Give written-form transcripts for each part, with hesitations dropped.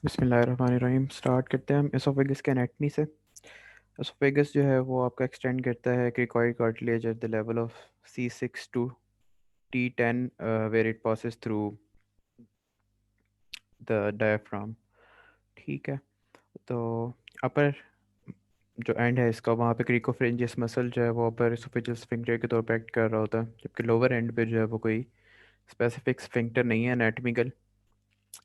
बिस्मिल्लाहिर्रहमानिर्रहीम। स्टार्ट करते हैं हम एसोफेगस के एनाटमी से। एसोफेगस जो है वो आपका एक्सटेंड करता है cricoid cartilage at the level of C6 to T10 where it passes through the diaphragm. ठीक है। तो अपर जो एंड है इसका वहाँ पे क्रिकोफ्रेंजियस मसल जो है वो अपर एसोफेजियल स्फिंक्टर के तौर पे एक्ट कर रहा होता है, जबकि लोअर एंड पे जो है वो कोई स्पेसिफिक स्फिंक्टर नहीं है एनाटमिकल।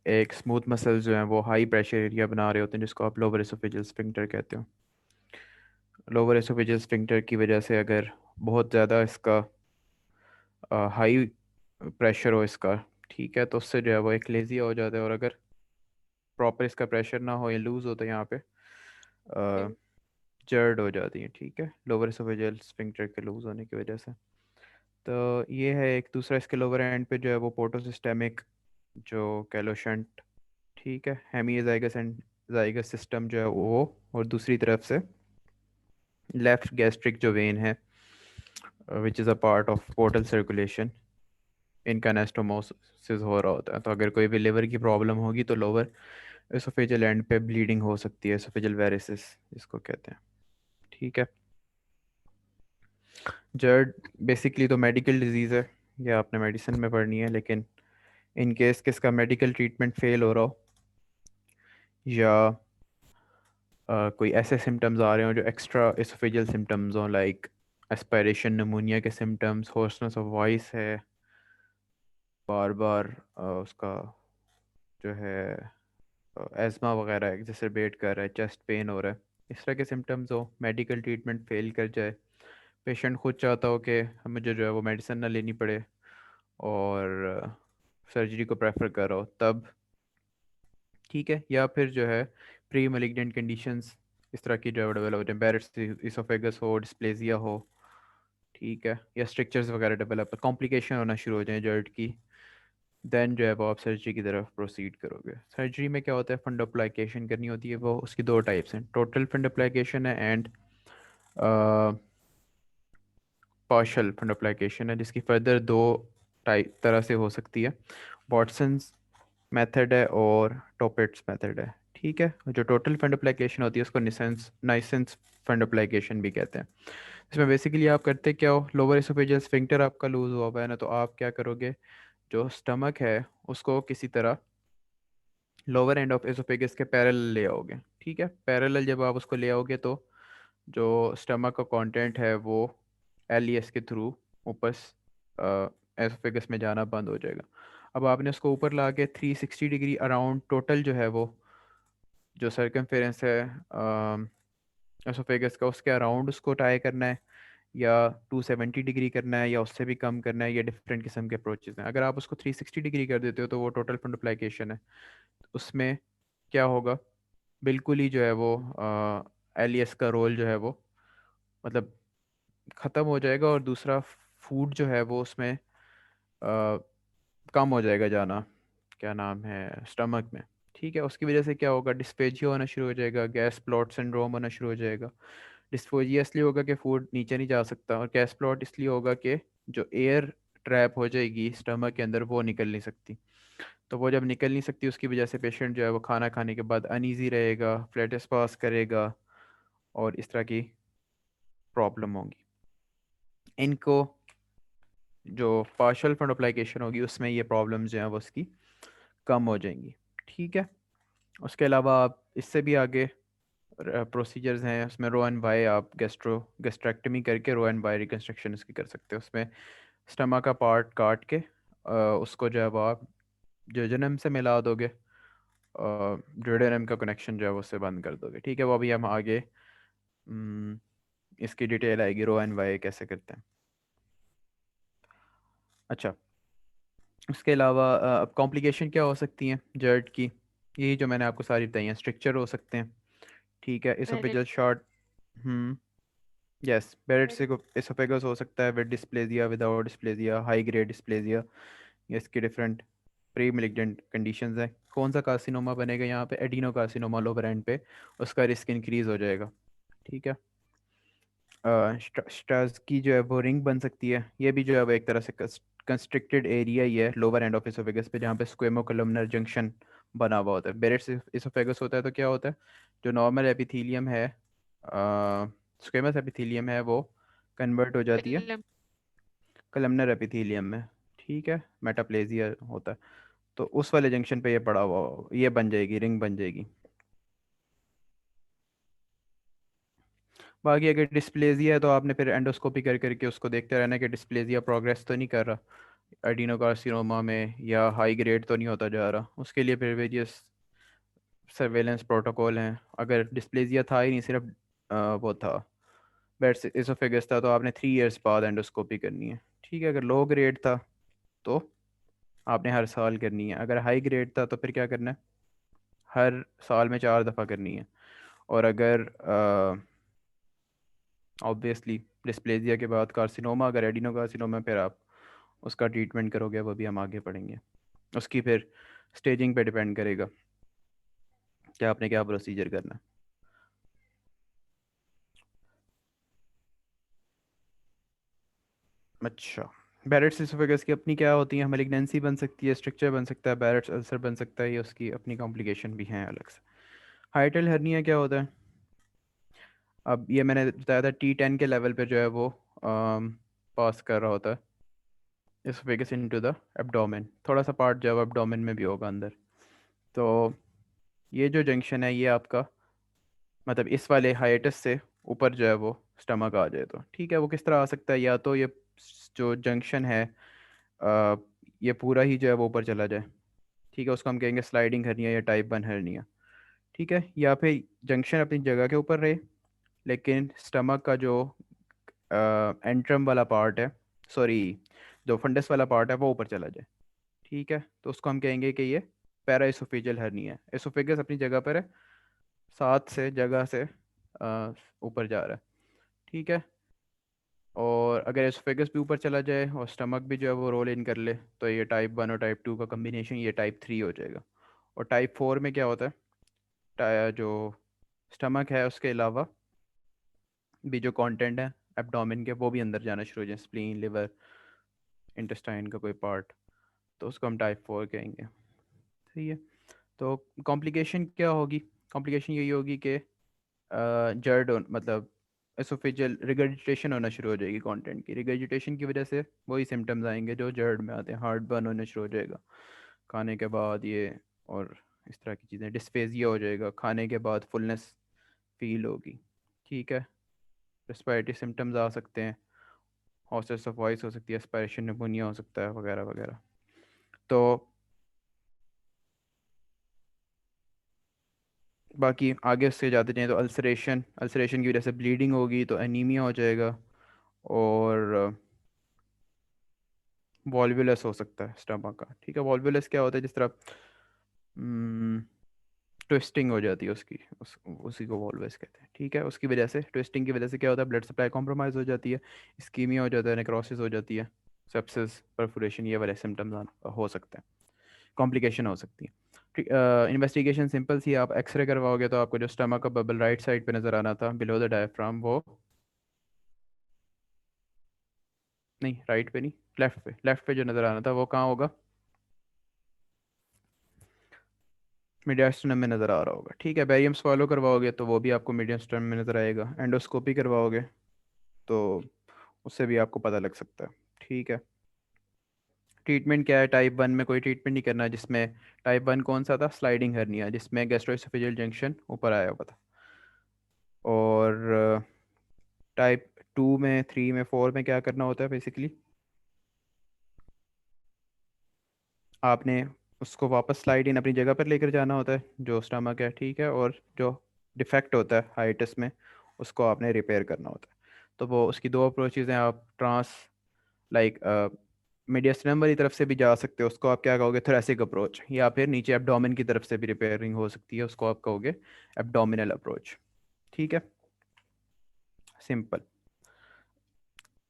एक स्मूथ मसल जो है वो हाई प्रेशर एरिया बना रहे होते हैं जिसको आप लोअर एसोफेजियल स्फिंक्टर कहते हो। लोअर एसोफेजियल स्फिंक्टर की वजह से अगर बहुत ज़्यादा इसका हाई प्रेशर हो इसका, ठीक है, तो उससे जो है वो एक्लेजिया हो जाता है। और अगर प्रॉपर इसका प्रेशर ना हो या लूज हो तो यहाँ पे जर्ड हो जाती है। ठीक है, लोअर एसोफेजियल स्फिंक्टर के लूज होने की वजह से। तो ये है एक दूसरा इसके लोअर एंड पे जो है वो पोर्टोसिस्टेमिक जो कैलोशंट, ठीक है, हेमीजाइगस एंड जाइगस सिस्टम जो है वो, और दूसरी तरफ से लेफ्ट गैस्ट्रिक जो वेन है which is a part of portal circulation, इनका एनास्टोमोसिस हो रहा होता है। तो अगर कोई भी लिवर की प्रॉब्लम होगी तो लोअर एसोफेजियल एंड पे ब्लीडिंग हो सकती है, एसोफेजियल वेरिसिस इसको कहते हैं। ठीक है। जर्ड बेसिकली तो मेडिकल डिजीज़ है, या आपने मेडिसिन में पढ़नी है, लेकिन इन केस किसका मेडिकल ट्रीटमेंट फेल हो रहा हो या कोई ऐसे सिम्टम्स आ रहे हो जो एक्स्ट्रा एसोफेजियल सिम्टम्स हों, लाइक एस्पायरेशन निमोनिया के सिम्टम्स, होर्सनेस ऑफ वॉइस है, बार बार उसका जो है एज़मा वगैरह एग्जैसरबेट कर रहा है, चेस्ट पेन हो रहा है, इस तरह के सिम्टम्स हो, मेडिकल ट्रीटमेंट फेल कर जाए, पेशेंट खुद चाहता हो कि मुझे जो है वो मेडिसिन ना लेनी पड़े और सर्जरी को प्रेफर कर रहा हो, तब ठीक है। या फिर जो है प्री मलिग्नेंट कंडीशंस इस तरह की जो है डेवलप होते हैं, बैरेट्स इसोफेगस हो, डिस्प्लेजिया हो, ठीक है, या स्ट्रक्चर्स वगैरह डेवलप, कॉम्प्लिकेशन होना शुरू हो जाए जर्ट की, देन जो है वो आप सर्जरी की तरफ प्रोसीड करोगे। सर्जरी में क्या होता है, फंडोप्लाइकेशन करनी होती है। वो उसकी दो टाइप्स हैं, टोटल फंडोप्लाइकेशन है एंड पार्शल फंडोप्लाइकेशन है, जिसकी फर्दर दो टाइप तरह से हो सकती है, वॉटसन्स मेथड है और टोपेट्स मेथड है। ठीक है। जो टोटल फंड अप्लीकेशन होती है उसको निसेंस नाइसेंस फंड अप्लीकेशन भी कहते हैं। इसमें बेसिकली आप करते क्या हो, लोअर एसोफेजियल स्फिंक्टर आपका लूज हुआ हुआ है ना, तो आप क्या करोगे, जो स्टमक है उसको किसी तरह लोअर एंड ऑफ एसोफेगस के पैरेलल ले आओगे। ठीक है, पैरेलल जब आप उसको ले आओगे तो जो स्टमक का कंटेंट है वो एलईएस के थ्रू ऊपर एसोफेगस में जाना बंद हो जाएगा। अब आपने उसको ऊपर ला के 360 डिग्री अराउंड टोटल जो है वो जो सर्कमफेरेंस है एसोफेगस का, उसके अराउंड उसको टाई करना है, या 270 डिग्री करना है, या उससे भी कम करना है। ये डिफरेंट किस्म के अप्रोचेज हैं। अगर आप उसको 360 डिग्री कर देते हो तो वो टोटल फंडोप्लाइकेशन है। उसमें क्या होगा, बिल्कुल ही जो है वो एलियस का रोल जो है वो मतलब ख़त्म हो जाएगा, और दूसरा फूड जो है वो उसमें कम हो जाएगा जाना, क्या नाम है, स्टमक में। ठीक है, उसकी वजह से क्या होगा, डिस्पेजिया होना शुरू हो जाएगा, गैस प्लॉट सिंड्रोम होना शुरू हो जाएगा। डिस्पेजिया इसलिए होगा कि फूड नीचे नहीं जा सकता, और गैस प्लॉट इसलिए होगा कि जो एयर ट्रैप हो जाएगी स्टमक के अंदर वो निकल नहीं सकती। तो वो जब निकल नहीं सकती उसकी वजह से पेशेंट जो है वो खाना खाने के बाद अनईजी रहेगा, फ्लैटस पास करेगा, और इस तरह की प्रॉब्लम होगी। इनको जो पार्शल फंड अप्लीकेशन होगी उसमें ये प्रॉब्लम्स जो हैं वो उसकी कम हो जाएंगी। ठीक है। उसके अलावा आप इससे भी आगे प्रोसीजर्स हैं, उसमें रो एंड वाई आप गैस्ट्रेक्टमी करके रो एंड वाई रिकन्स्ट्रक्शन इसकी कर सकते हो। उसमें स्टमक का पार्ट काट के उसको जो है वो आप जो जन्म से मिला दोगे, ड्यूडेनम का कनेक्शन जो है वो उससे बंद कर दोगे। ठीक है, वो अभी हम आगे इसकी डिटेल आएगी, रो एंड वाई कैसे करते हैं। अच्छा, उसके अलावा अब कॉम्प्लिकेशन क्या हो सकती हैं जर्ट की, यही जो मैंने आपको सारी बताई हैं। स्ट्रक्चर हो सकते हैं, ठीक है, वेरिड इसोफेजियल शॉर्ट, हम्म, यस, बेरेट से एसोफेगस हो सकता है with dysplasia, without dysplasia, high grade dysplasia, ये इसके डिफरेंट प्री मिलिग्नेंट कंडीशंस हैं। कौन सा कार्सिनोमा बनेगा यहाँ पे, एडिनो कार्सिनोमा लोअर एंड पे, उसका रिस्क इंक्रीज हो जाएगा। ठीक है। स्टार्स की जो है वो रिंग बन सकती है, ये भी जो है वो एक तरह से कंस्ट्रिक्टेड एरिया ही है लोअर एंड ऑफ इसोफेगस पे, जहाँ पे स्क्वेमो कोलमनर जंक्शन बना हुआ होता है। बेरेट्स इसोफेगस होता है तो क्या होता है, जो नॉर्मल एपिथीलियम है, स्क्वेमस एपिथीलियम है, वो कन्वर्ट हो जाती है कलम। कलमनर एपिथीलियम में। ठीक है, मेटाप्लेजिया होता है। तो उस वाले जंक्शन पे ये पड़ा हुआ ये बन जाएगी, रिंग बन जाएगी। बाकी अगर डिस्प्लेजिया है तो आपने फिर एंडोस्कोपी कर करके उसको देखते रहना कि डिस्प्लेजिया प्रोग्रेस तो नहीं कर रहा एडिनोकार्सिनोमा में, या हाई ग्रेड तो नहीं होता जा रहा। उसके लिए फिर वेरियस सर्वेलेंस प्रोटोकॉल हैं। अगर डिस्प्लेजिया था ही नहीं, सिर्फ वो था बेड्स इसोफेगस था, तो आपने 3 इयर्स बाद एंडोस्कोपी करनी है। ठीक है, अगर लो ग्रेड था तो आपने हर साल करनी है। अगर हाई ग्रेड था तो फिर क्या करना है, हर साल में 4 दफ़ा करनी है। और अगर ऑब्वियसली डिस्प्लेजिया के बाद कार्सिनोमा, अगर एडिनो कार्सिनोमा, फिर आप उसका ट्रीटमेंट करोगे, वो भी हम आगे पढ़ेंगे। उसकी फिर स्टेजिंग पे डिपेंड करेगा कि आपने क्या प्रोसीजर करना है। अच्छा, बैरेट्स एसोफेगस की अपनी क्या होती है, मैलिग्नेंसी बन सकती है, स्ट्रक्चर बन सकता है, बैरेट्स अल्सर बन सकता है, ये उसकी अपनी कॉम्प्लिकेशन भी हैं अलग से। हाइटल हर्निया क्या होता है, अब ये मैंने बताया था T10 के लेवल पे जो है वो पास कर रहा होता है एसोफेगस इनटू द एब्डोमेन, थोड़ा सा पार्ट जो है एब्डोमेन में भी होगा अंदर। तो ये जो जंक्शन है ये आपका, मतलब इस वाले हाइटस से ऊपर जो है वो स्टमक आ जाए तो ठीक है। वो किस तरह आ सकता है, या तो ये जो जंक्शन है अ, ये पूरा ही जो है वो ऊपर चला जाए, ठीक है, उसको हम कहेंगे स्लाइडिंग हर्निया या टाइप 1 हर्निया। ठीक है, या फिर जंक्शन अपनी जगह के ऊपर रहे, लेकिन स्टमक का जो एंट्रम वाला पार्ट है, सॉरी, जो फंडस वाला पार्ट है वो ऊपर चला जाए। ठीक है, तो उसको हम कहेंगे कि ये पैरा एसोफेजियल हर्निया है। एसोफेगस अपनी जगह पर है, साथ से जगह से ऊपर जा रहा है। ठीक है, और अगर एसोफेगस भी ऊपर चला जाए और स्टमक भी जो है वो रोल इन कर ले, तो ये टाइप 1 और टाइप 2 का कम्बिनेशन, ये टाइप 3 हो जाएगा। और टाइप 4 में क्या होता है, जो स्टमक है उसके अलावा भी जो कंटेंट है एब्डोमेन के, वो भी अंदर जाना शुरू हो जाए, स्प्लीन, लिवर, इंटेस्टाइन का कोई पार्ट, तो उसको हम टाइप 4 कहेंगे। सही है। तो कॉम्प्लिकेशन क्या होगी, कॉम्प्लिकेशन यही होगी कि मतलब एसोफेजियल रिगर्जिटेशन होना शुरू हो जाएगी कंटेंट की। रिगर्जिटेशन की वजह से वही सिम्टम्स आएंगे जो जर्ड में आते हैं, हार्ट बर्न होना शुरू हो जाएगा खाने के बाद ये, और इस तरह की चीज़ें, डिस्फेजिया हो जाएगा, खाने के बाद फुलनेस फील होगी। ठीक है, रेस्पिरेटरी सिम्टम्स आ सकते हैं, हॉर्सनेस ऑफ वॉइस हो सकती है, एस्पायरेशन निमोनिया हो सकता है, वगैरह वगैरह। तो बाकी आगे उससे जाते जाएँ तो अल्सरेशन, अल्सरेशन की वजह से ब्लीडिंग होगी तो एनीमिया हो जाएगा, और वॉल्वुलस हो सकता है स्टमक का। ठीक है, वॉल्वुलस क्या होता है, जिस तरह ट्विस्टिंग हो जाती है उसकी, उसी को वॉल्वस कहते हैं। ठीक है, उसकी वजह से, ट्विस्टिंग की वजह से क्या होता है, ब्लड सप्लाई कॉम्प्रोमाइज़ हो जाती है, इस्कीमिया हो जाता है, नेक्रोसिस हो जाती है, सेप्सिस, परफोरेशन, ये वाले सिम्टम्स हो सकते हैं, कॉम्प्लिकेशन हो सकती है। ठीक, इन्वेस्टिगेशन सिंपल सी, आप एक्सरे करवाओगे तो आपको जो स्टमक का बबल राइट साइड पे नज़र आना था बिलो द डायफ्राम, वो नहीं, राइट पे नहीं, लेफ्ट पे जो नज़र आना था वो कहाँ होगा, मीडियास्टर्नम में नज़र आ रहा होगा। ठीक है, बैरियम्स फॉलो करवाओगे तो वो भी आपको मीडियम में नज़र आएगा। एंडोस्कोपी करवाओगे तो उससे भी आपको पता लग सकता है। ठीक है, ट्रीटमेंट क्या है, टाइप 1 में कोई ट्रीटमेंट नहीं करना, जिसमें टाइप 1 कौन सा था, स्लाइडिंग हर्निया, जिसमें गैस्ट्रोएसोफेजियल जंक्शन ऊपर आया हुआ था। और टाइप 2 में 3 में 4 में क्या करना होता है बेसिकली, आपने उसको वापस स्लाइड इन अपनी जगह पर लेकर जाना होता है जो स्टमक है। ठीक है, और जो डिफेक्ट होता है हाइटस में, उसको आपने रिपेयर करना होता है। तो वो उसकी दो अप्रोचेज हैं, आप ट्रांस लाइक मीडियस्टर्नम वाली तरफ से भी जा सकते हो, उसको आप क्या कहोगे, थोरेसिक अप्रोच, या फिर नीचे एब्डोमेन की तरफ से भी रिपेयरिंग हो सकती है, उसको आप कहोगे एब्डोमिनल अप्रोच। ठीक है, सिंपल।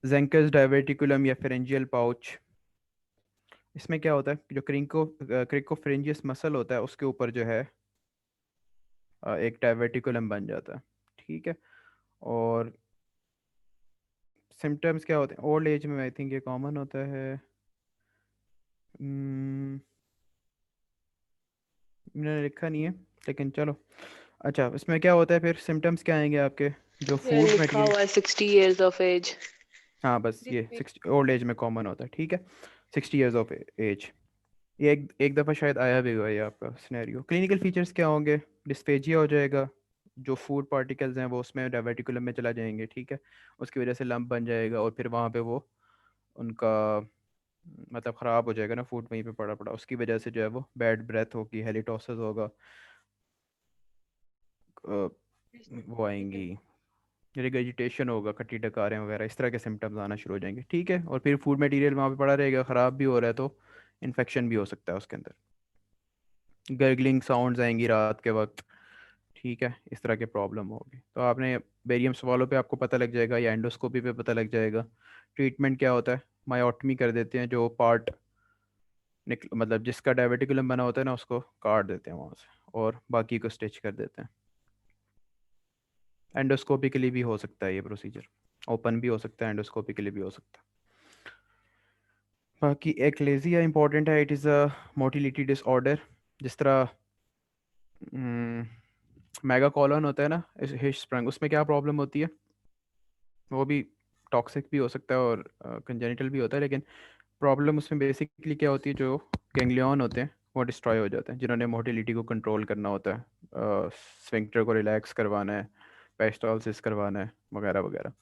जेंकस डायवर्टिकुलम या फेरेंजियल पाउच, इसमें क्या होता है, जो क्रिकोफेरेंजियस मसल होता है उसके ऊपर जो है एक डायवर्टिकुलम बन जाता है। ठीक है, और सिम्टम्स क्या होते हैं, ओल्ड एज में आई थिंक ये कॉमन होता है, हम्म, मैंने लिखा नहीं है, लेकिन चलो। अच्छा, इसमें क्या होता है फिर, सिम्टम्स क्या आएंगे आपके, जो ये फूड लिखा मटेरियल। हुआ है 60 years ऑफ एज। हाँ बस ये 60 ओल्ड एज में कॉमन होता है, ठीक है। 60 ईयर्स ऑफ एज, ये एक एक दफ़ा शायद आया भी हुआ है ये आपका सिनेरियो। क्लिनिकल फीचर्स क्या होंगे, डिस्फेजिया हो जाएगा, जो फूड पार्टिकल्स हैं वो उसमें डाइवर्टिकुलम में चला जाएंगे, ठीक है। उसकी वजह से लंप बन जाएगा और फिर वहाँ पे वो उनका मतलब ख़राब हो जाएगा ना, फूड वहीं पे पड़ा पड़ा, उसकी वजह से जो है वो बैड ब्रेथ होगी, हेलिटोसिस होगा, वो आएंगी, रिगर्जिटेशन होगा, खट्टी डकारें वगैरह, इस तरह के सिम्टम्स आना शुरू हो जाएंगे, ठीक है। और फिर फूड मटेरियल वहाँ पे पड़ा रहेगा, ख़राब भी हो रहा है तो इन्फेक्शन भी हो सकता है उसके अंदर। गर्गलिंग साउंड्स आएंगी रात के वक्त, ठीक है, इस तरह के प्रॉब्लम होगी। तो आपने बेरियम सवालों पे आपको पता लग जाएगा या एंडोस्कोपी पे पता लग जाएगा। ट्रीटमेंट क्या होता है, मायोटमी कर देते हैं, जो पार्ट मतलब जिसका डायवर्टिकुलम बना होता है ना उसको काट देते हैं वहाँ से, और बाकी को स्टिच कर देते हैं। एंडोस्कोपी के लिए भी हो सकता है ये प्रोसीजर, ओपन भी हो सकता है, एंडोस्कोपी के लिए भी हो सकता है। बाकी एक्लेजिया इंपॉर्टेंट है, it is a motility disorder. जिस तरह मेगा कॉलन होता है ना, हिश स्प्रंग, उसमें क्या प्रॉब्लम होती है, वो भी टॉक्सिक भी हो सकता है और कंजेनिटल भी होता है, लेकिन प्रॉब्लम उसमें बेसिकली क्या होती है, जो गैंग्लियन होते हैं वो डिस्ट्रॉय हो जाते हैं, जिन्होंने मोटिलिटी को कंट्रोल करना होता है, स्फिंक्टर को रिलैक्स करवाना है, पेरिस्टालसिस करवाना है, वगैरह वगैरह।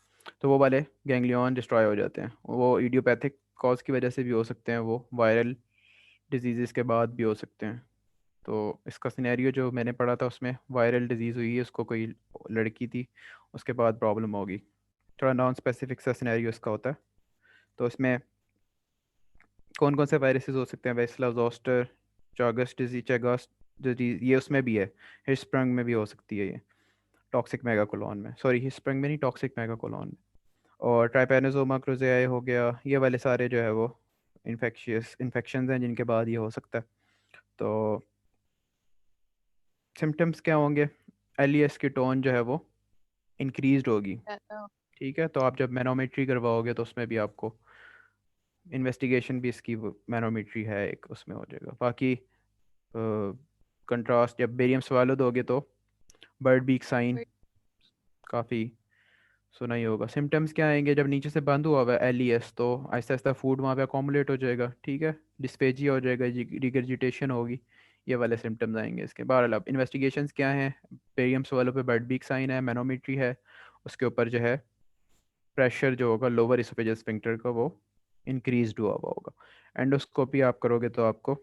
तो वो वाले गैंग्लियन डिस्ट्रॉय हो जाते हैं, वो इडियोपैथिक कॉज की वजह से भी हो सकते हैं, वो वायरल डिजीज़ के बाद भी हो सकते हैं। तो इसका सिनेरियो जो मैंने पढ़ा था उसमें वायरल डिजीज़ हुई है, उसको कोई लड़की थी, उसके बाद प्रॉब्लम होगी। थोड़ा नॉन स्पेसिफिक सा सिनेरियो इसका होता है। तो इसमें कौन कौन से वायरसेस हो सकते हैं, वेस्ला जोस्टर, चागस डिजीज, चैगस डिजीज, ये उसमें भी है। हिस्प्रंग में भी हो सकती है ये, टॉक्सिक मेगाकोलॉन में, सॉरी हिस्प्रंग में नहीं, टॉक्सिक मेगाकोलॉन में। और ट्राइपैनोसोमा क्रुज़ेआई हो गया, ये वाले सारे जो है वो इन्फेक्शियस इन्फेक्शंस हैं जिनके बाद ये हो सकता है। तो सिम्टम्स क्या होंगे, एलईएस की टोन जो है वो इंक्रीज होगी, ठीक है। तो आप जब मैनोमेट्री करवाओगे तो उसमें भी आपको इन्वेस्टिगेशन भी इसकी मैनोमेट्री है एक, उसमें हो जाएगा। बाकी कंट्रास्ट जब बेरियम सवालो दोगे तो बर्ड बीक साइन काफ़ी सुना ही होगा। सिम्टम्स क्या आएंगे, जब नीचे से बंद हुआ हुआ है एलईएस तो आहिस्ता आहिस्ता फूड वहाँ पे अकोमोलेट हो जाएगा, ठीक है, डिस्पेजिया हो जाएगा, रिगर्जिटेशन होगी, ये वाले सिम्टम्स आएंगे इसके। बहरहाल अब इन्वेस्टिगेशंस क्या हैं, बेरियम सवालों पे बर्ड बीक साइन है, मैनोमेट्री है, उसके ऊपर जो है प्रेशर जो होगा लोअर इसोफेजियल स्फिंक्टर का वो इंक्रीज हुआ हुआ होगा। एंडोस्कोपी आप करोगे तो आपको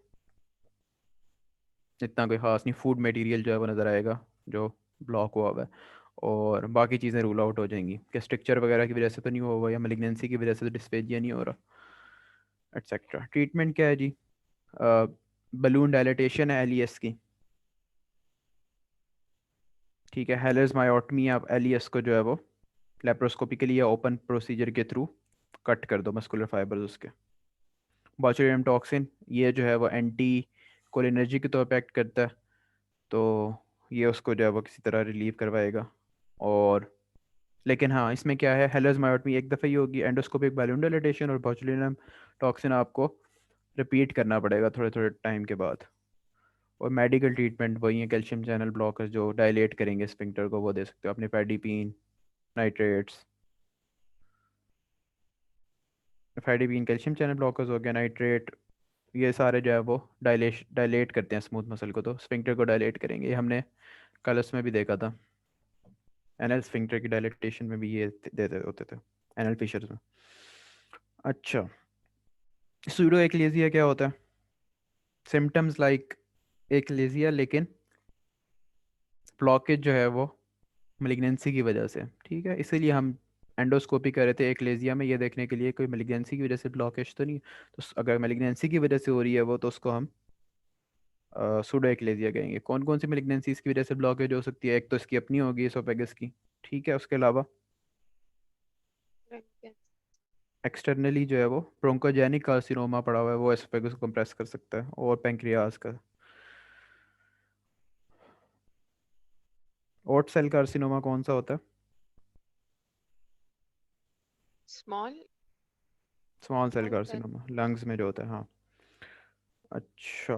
इतना कोई ख़ास नहीं, फूड मटेरियल जो है वो नज़र आएगा जो ब्लॉक हुआ हुआ है, और बाकी चीज़ें रूल आउट हो जाएंगी कि स्ट्रक्चर वगैरह की वजह से तो नहीं हुआ हुआ, या मलिग्नेंसी की वजह से तो डिस्फेजिया नहीं हो रहा, एटसेट्रा। ट्रीटमेंट क्या है जी, बलून डायलिटेशन है एलईएस की, ठीक है। हेलर्स मायोटमी, आप एलईएस को जो है वो लेप्रोस्कोपिकली या ओपन प्रोसीजर के थ्रू कट कर दो मस्कुलर फाइबर्स उसके। बॉtulinum टॉक्सिन, ये जो है वो एंटी कोलिनर्जिक के तौर पे एक्ट करता है, तो ये उसको जो है वो किसी तरह रिलीव करवाएगा। और लेकिन हाँ, इसमें क्या है, हेलर्स मायोटमी एक दफ़ा ही होगी, एंडोस्कोपिक बैलून डायलिटेशन और बॉtulinum टॉक्सिन आपको रिपीट करना पड़ेगा थोड़े थोड़े टाइम के बाद। और मेडिकल ट्रीटमेंट वही है, कैल्शियम चैनल ब्लॉकर्स जो डायलेट करेंगे स्पिंक्टर को, वो दे सकते हो अपने, पैडीपीन, नाइट्रेट्स, फैडीपीन कैल्शियम चैनल ब्लॉकर्स हो गया, नाइट्रेट, ये सारे जो है वो डायलेट करते हैं स्मूथ मसल को, तो स्फिंक्टर को डायलेट करेंगे। ये हमने कल उसमें भी देखा था, एनएल स्फिंक्टर की डायलेटेशन में भी ये देते होते थे, एनएल फिशर्स में। अच्छा, सूडो एक्लेजिया क्या होता है, सिम्टम्स लाइक एक्लेजिया, लेकिन ब्लॉकेज जो है वो मलिग्नेंसी की वजह से, ठीक है। इसीलिए हम एंडोस्कोपी कर रहे थे एक्लेजिया में, ये देखने के लिए कोई मलिग्नेंसी की वजह से ब्लॉकेज तो नहीं। तो अगर मलिग्नेंसी की वजह से हो रही है वो, तो उसको हम सूडो एक्लेजिया कहेंगे। कौन कौन सी malignancies की वजह से ब्लॉकेज हो सकती है, एक तो इसकी अपनी होगी एसोफेगस की, ठीक है। उसके अलावा एक्सटर्नली जो है वो ब्रोंकोजेनिक कार्सिनोमा पड़ा हुआ है, वो एसोफेगस को कंप्रेस कर सकता है, और पेंक्रियाज का। ओट सेल कार्सिनोमा कौन सा होता है, small small cell small cell. Carcinoma lungs में जो होता है, हाँ। अच्छा,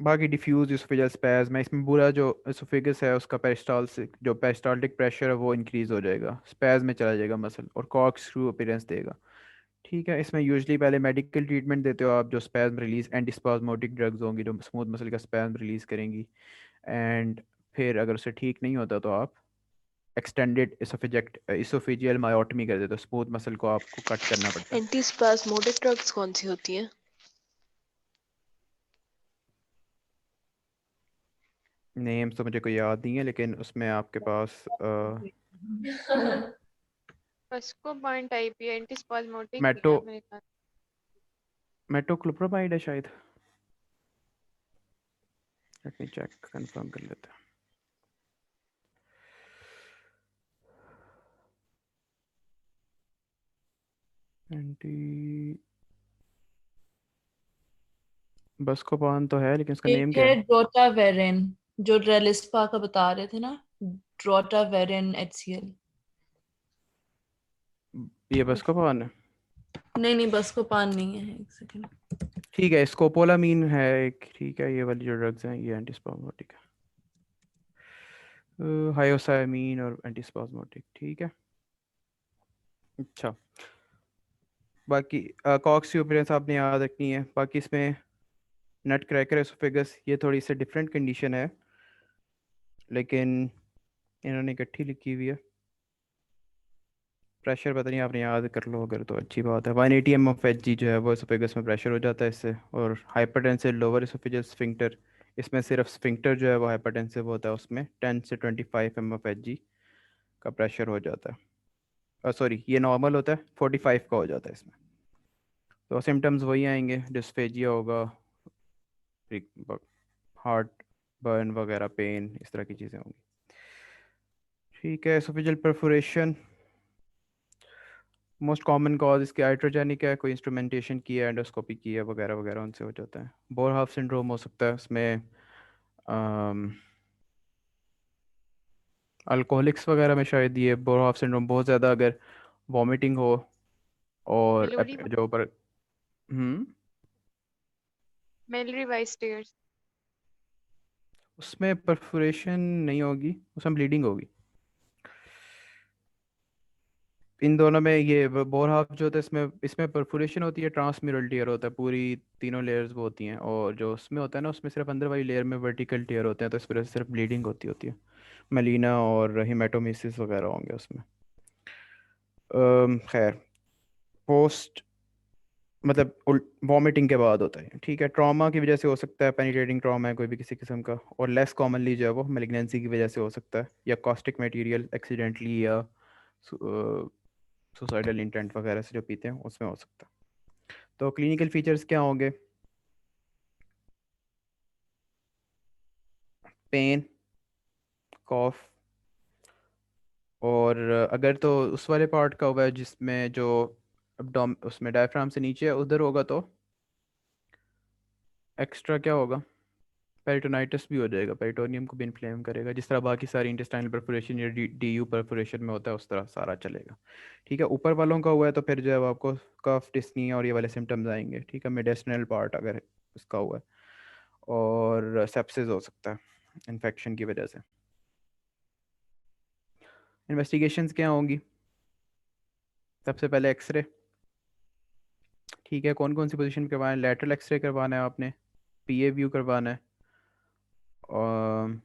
बाकी डिफ्यूज इसोफेजियल स्पैज़म है, इसमें पूरा जो इसोफेगस है उसका पेरिस्टाल्सिक जो पेरिस्टाल्टिक प्रेशर है वो इंक्रीज हो जाएगा, स्पैज़ में चला जाएगा मसल, और कॉर्क स्क्रू अपीयरेंस देगा। ठीक है, इसमें यूजली पहले मेडिकल ट्रीटमेंट देते हो आप, जो स्पैज़म रिलीज एंटीस्पाज्मोटिक ड्रग्स होंगी जो स्मूथ मसल का स्पैज़म रिलीज करेंगी। एंड फिर अगर उससे ठीक नहीं होता तो आप एक्सटेंडेड इसोफेजियल मायोटमी कर देते हो, स्मूथ मसल को आपको कट करना पड़ता है। एंटी स्पास्मोडिक ड्रग्स कौन सी होती हैं? नेम्स तो मुझे कोई याद नहीं है, लेकिन उसमें आपके पास बस्कोबाइन टाइप या एंटीस्पाज्मोटिक ही मेटो है मेरे ख्याल। मेटोक्लोप्रोमाइड है शायद, लेट मी चेक, कंफर्म कर लेते हैं। एंटी बस्कोपान तो है, लेकिन उसका नेम एक क्या है है? ड्रोटावेरिन, जो रेलिस्पा का बता रहे थे ना, ड्रोटावेरिन HCl। ये बस्कोपान है। नहीं नहीं, बस को पान नहीं है, एक सेकंड। ठीक है, स्कोपोलामीन है एक, ठीक है, ये वाली जो ड्रग्स हैं ये एंटीस्पाज्मोटिक है, हायोसामीन और एंटीस्पाज्मोटिक, ठीक है। अच्छा, बाकी कॉक्स एक्सपीरियंस आपने याद रखनी है। बाकी इसमें नट क्रैकर एसोफेगस, ये थोड़ी सी डिफरेंट कंडीशन है, लेकिन इन्होंने इकट्ठी लिखी हुई है। प्रेशर पता नहीं, आपने याद कर लो अगर तो अच्छी बात है। 180 mm of Hg जो है वो एसोफेगस में प्रेशर हो जाता है इससे। और हाइपरटेंसिव लोअर एसोफेजियल स्फिंक्टर, इसमें सिर्फ स्फिंक्टर जो है वो हाइपरटेंसिव होता है, उसमें 10 से 25 mm of Hg का प्रेशर हो जाता है। सॉरी, ये नॉर्मल होता है, 45 का हो जाता है इसमें। तो सिम्टम्स वही आएंगे, डिस्फेजिया होगा, हार्ट बर्न वगैरह, पेन, इस तरह की चीज़ें होंगी। ठीक है, oesophageal perforation most common cause इसके हाइड्रोजेनिक है, कोई इंस्ट्रूमेंटेशन की है, एंडोस्कोपी की है वगैरह वगैरह, उनसे हो जाता है। बोरहाफ सिंड्रोम हो सकता है उसमें, अल्कोहलिक्स वगैरह में शायद ये बोरहाफ सिंड्रोम बहुत ज़्यादा अगर वॉमिटिंग हो, और मेलोडी जो पर मेलरी वाइस्टेयर्स। उसमें परफोरेशन नहीं होगी, उसमें ब्लीडिंग होगी। इन दोनों में ये बोर हाफ जो होता है इसमें इसमें परफोरेशन होती है, ट्रांसम्यूरल टीयर होता है, पूरी तीनों लेयर्स वो होती हैं। और जो उसमें होता है ना, उसमें सिर्फ अंदर वाली लेयर में वर्टिकल टीयर होते हैं, तो इस वजह से सिर्फ ब्लीडिंग होती है। मेलिना और हिमेटोमिसिस वगैरह होंगे उसमें। खैर, पोस्ट मतलब वॉमिटिंग के बाद होता है, ठीक है। ट्रॉमा की वजह से हो सकता है, पेनिट्रेटिंग ट्रॉमा है कोई भी किसी किस्म का, और लेस कॉमनली जो है वो मेलिग्नेंसी की वजह से हो सकता है, या कॉस्टिक मटेरियल एक्सीडेंटली, या सुसाइडल इंटेंट वगैरह से जो पीते हैं उसमें हो सकता है। तो क्लिनिकल फीचर्स क्या होंगे? पेन, कॉफ, और अगर तो उस वाले पार्ट का हुआ है जिसमें जो abdomen उसमें डायफ्राम से नीचे है उधर होगा, तो एक्स्ट्रा क्या होगा? पेरिटोनाइटिस भी हो जाएगा, पेरिटोनियम को भी इन्फ्लेम करेगा, जिस तरह बाकी सारी इंटेस्टाइनल परफोरेशन या DU परफोरेशन में होता है उस तरह सारा चलेगा। ठीक है, ऊपर वालों का हुआ है तो फिर जो है आपको कफ, डिस्निया और ये वाले सिम्टम्स आएंगे। ठीक है, मेडिसिनल पार्ट अगर इसका हुआ है, और सेप्सिस हो सकता है इन्फेक्शन की वजह से। इन्वेस्टिगेशंस क्या होंगी? सबसे पहले एक्सरे। ठीक है, कौन कौन सी पोजीशन करवाना है? लेटरल एक्सरे करवाना है आपने, PA व्यू करवाना है, और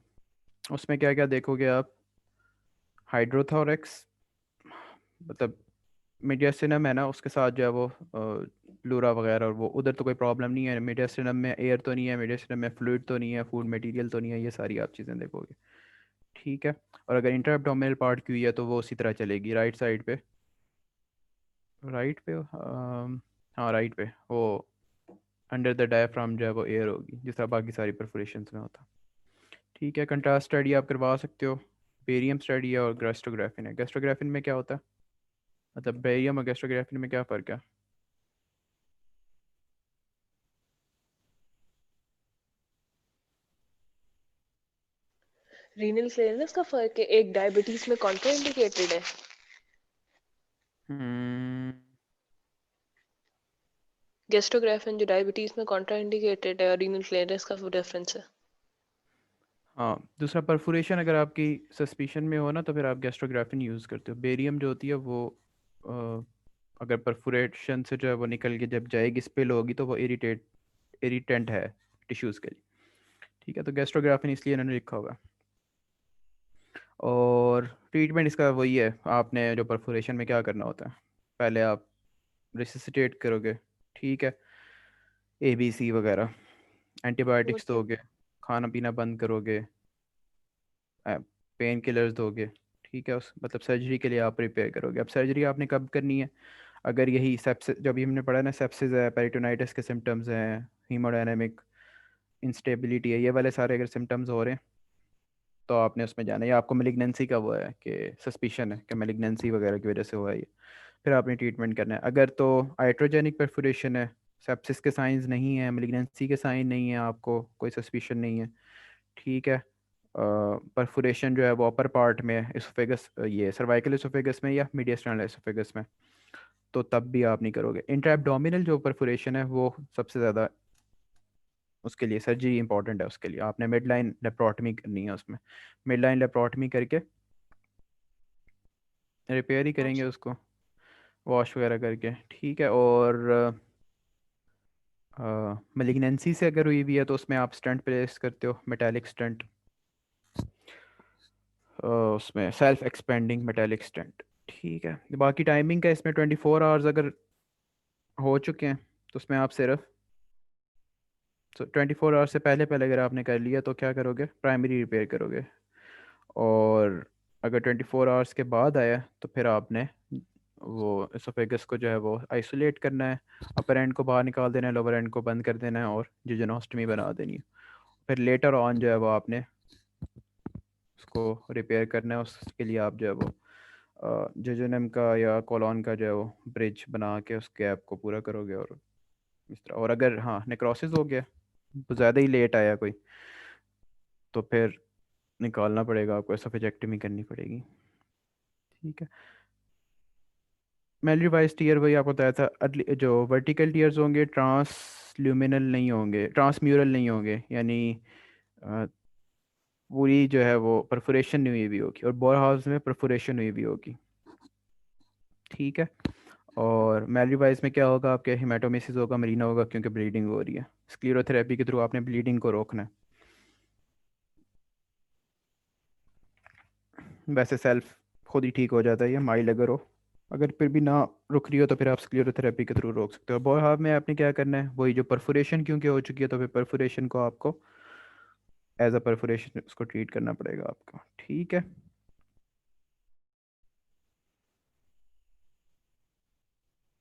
उसमें क्या क्या देखोगे आप? हाइड्रोथोरेक्स, मतलब मीडियासिनम है ना, उसके साथ जो है वो प्लूरा वगैरह, और वो उधर तो कोई प्रॉब्लम नहीं है, मीडियासिनम में एयर तो नहीं है, मीडियासिनम में फ्लूइड तो नहीं है, फूड मटेरियल तो नहीं है, ये सारी आप चीज़ें देखोगे। ठीक है, और अगर इंटर एब्डोमिनल पार्ट की हुई है तो वो उसी तरह चलेगी, राइट साइड पे, राइट पे, हाँ राइट पे, वो अंडर द डायफ्राम जो है वो एयर होगी, जिस तरह बाकी सारी परफोरेशंस में होता। ठीक है, कंट्रास्ट स्टडी आप करवा सकते हो, बेरियम स्टडी है और गैस्ट्रोग्राफिन है। गैस्ट्रोग्राफिन में क्या होता है, मतलब बेरियम और गैस्ट्रोग्राफिन में क्या फ़र्क है? रीनल क्लियरेंस का फर्क है, एक डायबिटीज में कॉन्ट्राइंडिकेटेड है। हम्म गेस्टोग्राफिन जो डायबिटीज में कॉन्ट्राइंडिकेटेड है और रीनल क्लियरेंस का डिफरेंस है। हाँ, दूसरा परफोरेशन अगर आपकी सस्पिशन में हो ना तो फिर आप गैस्ट्रोग्राफिन यूज़ करते हो। बेरियम जो होती है वो अ, अगर परफोरेशन से जो है वो निकल के जब जाएगी स्पिल होगी तो वो इरिटेंट है टिश्यूज़ के लिए। ठीक है, तो गैस्ट्रोग्राफिन इसलिए इन्होंने लिखा हुआ है। और ट्रीटमेंट इसका वही है, आपने जो परफोरेशन में क्या करना होता है, पहले आप रिसिसिटेट करोगे, ठीक है, ABC वगैरह, एंटीबायोटिक्स मुझे दोगे, खाना पीना बंद करोगे, पेन किलर्स दोगे, ठीक है, उस मतलब सर्जरी के लिए आप प्रिपेयर करोगे। अब सर्जरी आपने कब करनी है, अगर यही सेप्सिस, जब भी हमने पढ़ा ना, सेप्सिस है, पेरिटोनाइटिस के सिम्टम्स हैं, हीमोडायनेमिक इंस्टेबिलिटी है, ये वाले सारे अगर सिम्टम्स हो रहे हैं तो आपने उसमें जाना है, या आपको मेलिग्नेंसी का वो है कि सस्पिशन है कि मेलिग्नेंसी वगैरह की वजह से हुआ है ये, फिर आपने ट्रीटमेंट करना है। अगर तो आइट्रोजेनिक परफोरेशन है, सेप्सिस के साइंस नहीं है, मेलिग्नेंसी के साइन नहीं है, आपको कोई सस्पिशन नहीं है, ठीक है, परफोरेशन जो है वो अपर पार्ट में है, एसोफेगस, ये सर्वाइकल एसोफेगस में या मीडियस्टर्नल एसोफेगस में, तो तब भी आप नहीं करोगे। इंट्रा एब्डोमिनल जो परफोरेशन है वो सबसे ज़्यादा, उसके लिए सर्जरी इंपॉर्टेंट है, उसके लिए आपने मिड लाइन लेप्रोटमी करनी है, उसमें मिड लाइन लेप्रोटमी करके रिपेयर ही करेंगे अच्छा। उसको, वॉश वगैरह करके, ठीक है। और मेलिग्नेंसी से अगर हुई भी है तो उसमें आप स्टंट प्लेस करते हो, मेटालिक स्टंट, उसमें सेल्फ एक्सपेंडिंग मेटालिक स्टंट, ठीक है। बाकी टाइमिंग का इसमें 24 आवर्स अगर हो चुके हैं तो उसमें आप सिर्फ 24 आवर्स से पहले पहले अगर आपने कर लिया तो क्या करोगे, प्राइमरी रिपेयर करोगे। और अगर 24 आवर्स के बाद आया तो फिर आपने वो एसोफेगस को जो है वो आइसोलेट करना है, अपर एंड को बाहर निकाल देना है, लोअर एंड को बंद कर देना है और जिजोनोस्टमी बना देनी है। फिर लेटर ऑन जो है वो आपने उसको रिपेयर करना है, उसके लिए आप जो है वो जेजुनम का या कोलॉन का जो है वो ब्रिज बना के उस गैप को पूरा करोगे, और इस तरह। और अगर हाँ नेक्रोसिस हो गया, तो ज़्यादा ही लेट आया कोई, तो फिर निकालना पड़ेगा आपको, एसोफेजेक्टमी करनी पड़ेगी, ठीक है। मेलरीवाइज टीयर वही आपको बताया था, जो वर्टिकल टीयर्स होंगे ट्रांसल्यूमिनल नहीं होंगे, ट्रांसम्यूरल नहीं होंगे, यानी अ, पूरी जो है वो परफोरेशन नहीं हुई भी होगी, और बोर हाउस में परफोरेशन हुई भी होगी, ठीक है। और मेलरीवाइज में क्या होगा, आपके हेमाटोमेसिस होगा, मरीना होगा, क्योंकि ब्लीडिंग हो रही है। स्क्लेरोथेरेपी के थ्रू आपने ब्लीडिंग को रोकना है। वैसे सेल्फ खुद ही ठीक हो जाता है ये, माइल्ड अगर हो, अगर फिर भी ना रुक रही हो तो फिर आप स्क्लेरोथेरेपी के थ्रू रोक सकते हो। बोर हाउस में आपने क्या करना है, वही जो परफोरेशन क्योंकि हो चुकी है तो फिर परफोरेशन को आपको एज अ परफोरेशन उसको ट्रीट करना पड़ेगा आपको, ठीक है।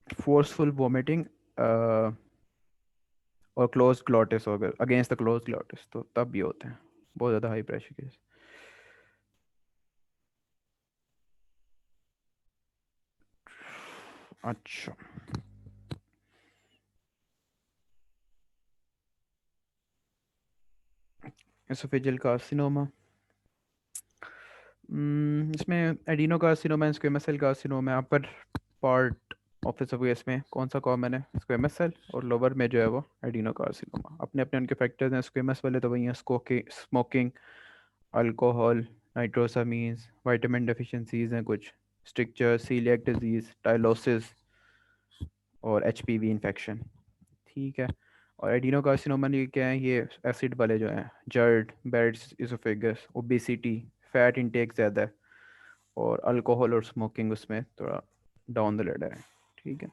फोर्सफुल वोमिटिंग और क्लोज ग्लॉटिस हो गए, अगेंस्ट द क्लोज ग्लॉटिस, तो तब भी होते हैं बहुत ज़्यादा हाई प्रेशर केस। अच्छा, एसोफेजियल कार्सिनोमा, इसमें adenocarcinoma, squamous cell carcinoma, upper part of oesophagus में कौन सा कॉमन है, स्क्वेमस सेल, और लोअर में जो है वो एडिनोकार्सिनोमा। अपने अपने उनके फैक्टर्स हैं, स्क्वेमस वाले तो वही हैं, स्मोकिंग, अल्कोहल, नाइट्रोसामीन्स, विटामिन डेफिशिएंसीज हैं कुछ, स्ट्रिक्चर, सीलिएक डिजीज, टाइलोसिस, और HPV इन्फेक्शन, ठीक है। और एडिनोकार्सिनोमा ये क्या है, ये एसिड वाले जो हैं, GERD, Barrett's oesophagus, obesity, fat intake ज़्यादा है, और अल्कोहल और स्मोकिंग उसमें थोड़ा डाउन द लेडर है, ठीक है।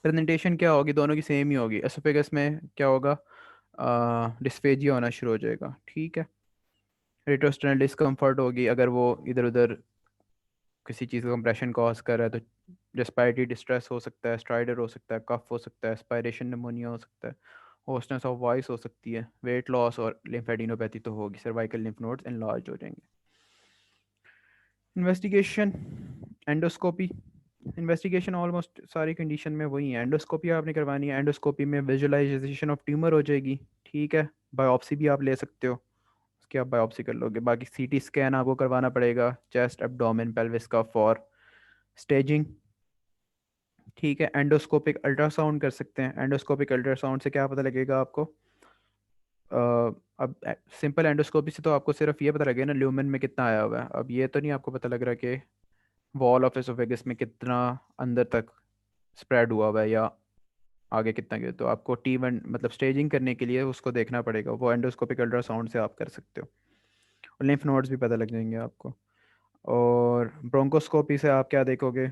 प्रेजेंटेशन क्या होगी, दोनों की सेम ही होगी। एसोफेगस में क्या होगा, डिस्फेजिया होना शुरू हो जाएगा, ठीक है। रेट्रोस्टेनल डिस्कम्फर्ट होगी, अगर वो इधर उधर किसी चीज़ का कंप्रेशन कॉज कर रहा है तो रेस्पिरेटरी डिस्ट्रेस हो सकता है, स्ट्राइडर हो सकता है, कफ हो सकता है, एस्पायरेशन निमोनिया हो सकता है, होस्टनेस ऑफ वॉइस हो सकती है, वेट लॉस, और लिम्फेडिनोपैथी तो होगी, सर्वाइकल लिम्फ नोड्स एनलार्ज हो जाएंगे। इन्वेस्टिगेशन, एंडोस्कोपी, इन्वेस्टिगेशन ऑलमोस्ट सारी कंडीशन में वही है। एंडोस्कोपी आपने करवानी है, एंडोस्कोपी में विजुअलाइजेशन ऑफ ट्यूमर हो जाएगी, ठीक है। बायोप्सी भी आप ले सकते हो, उसकी आप बायोप्सी कर लोगे। बाकी CT स्कैन आपको करवाना पड़ेगा, चेस्ट, एब्डोमेन, पेल्विस का, फॉर स्टेजिंग, ठीक है, एंडोस्कोपिक अल्ट्रासाउंड कर सकते हैं। एंडोस्कोपिक अल्ट्रासाउंड से क्या पता लगेगा आपको? अब सिंपल एंडोस्कोपी से तो आपको सिर्फ ये पता लगेगा ना ल्यूमेन में कितना आया हुआ है। अब ये तो नहीं आपको पता लग रहा कि वॉल ऑफ एसोफेगस में कितना अंदर तक स्प्रेड हुआ हुआ है या आगे कितना गया। तो आपको T1 मतलब स्टेजिंग करने के लिए उसको देखना पड़ेगा, वो एंडोस्कोपिक अल्ट्रासाउंड से आप कर सकते हो। और लिम्फ नोड्स भी पता लग जाएंगे आपको। और ब्रोंकोस्कोपी से आप क्या देखोगे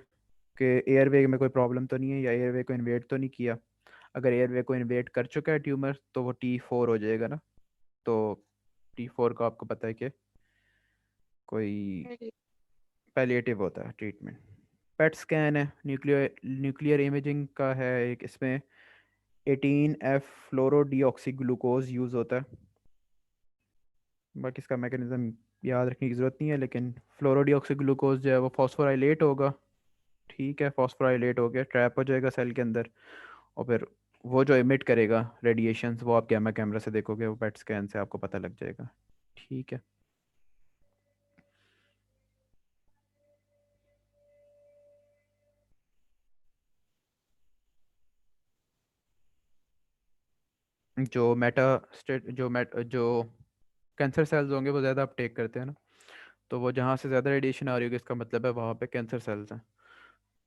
कि एयरवे में कोई प्रॉब्लम तो नहीं है या एयरवे को इन्वेट तो नहीं किया। अगर एयरवे को इन्वेट कर चुका है ट्यूमर तो वो T4 हो जाएगा ना। तो T4 का आपको पता है कि कोई पैलिएटिव होता है ट्रीटमेंट। पेट स्कैन है, न्यूक्लियर न्यूक्लियर इमेजिंग का है एक, इसमें 18F फ्लोरोडीऑक्सीग्लूकोज यूज़ होता है। बाकी इसका मैकेनिज्म याद रखने की ज़रूरत नहीं है, लेकिन फ्लोरोडीऑक्सीग्लूकोज जो है वो फॉस्फोराइलेट होगा। ठीक है, फॉस्फोराइलेट हो गया, ट्रैप हो जाएगा सेल के अंदर, और फिर वो जो इमिट करेगा रेडिएशंस वो आप गैमा कैमरा से देखोगे, वो पेट स्कैन से आपको पता लग जाएगा। ठीक है। जो मेटा स्टेट जो कैंसर सेल्स होंगे वो ज़्यादा अपटेक करते हैं ना, तो वो जहाँ से ज़्यादा रेडिएशन आ रही होगी इसका मतलब है वहाँ पे कैंसर सेल्स हैं।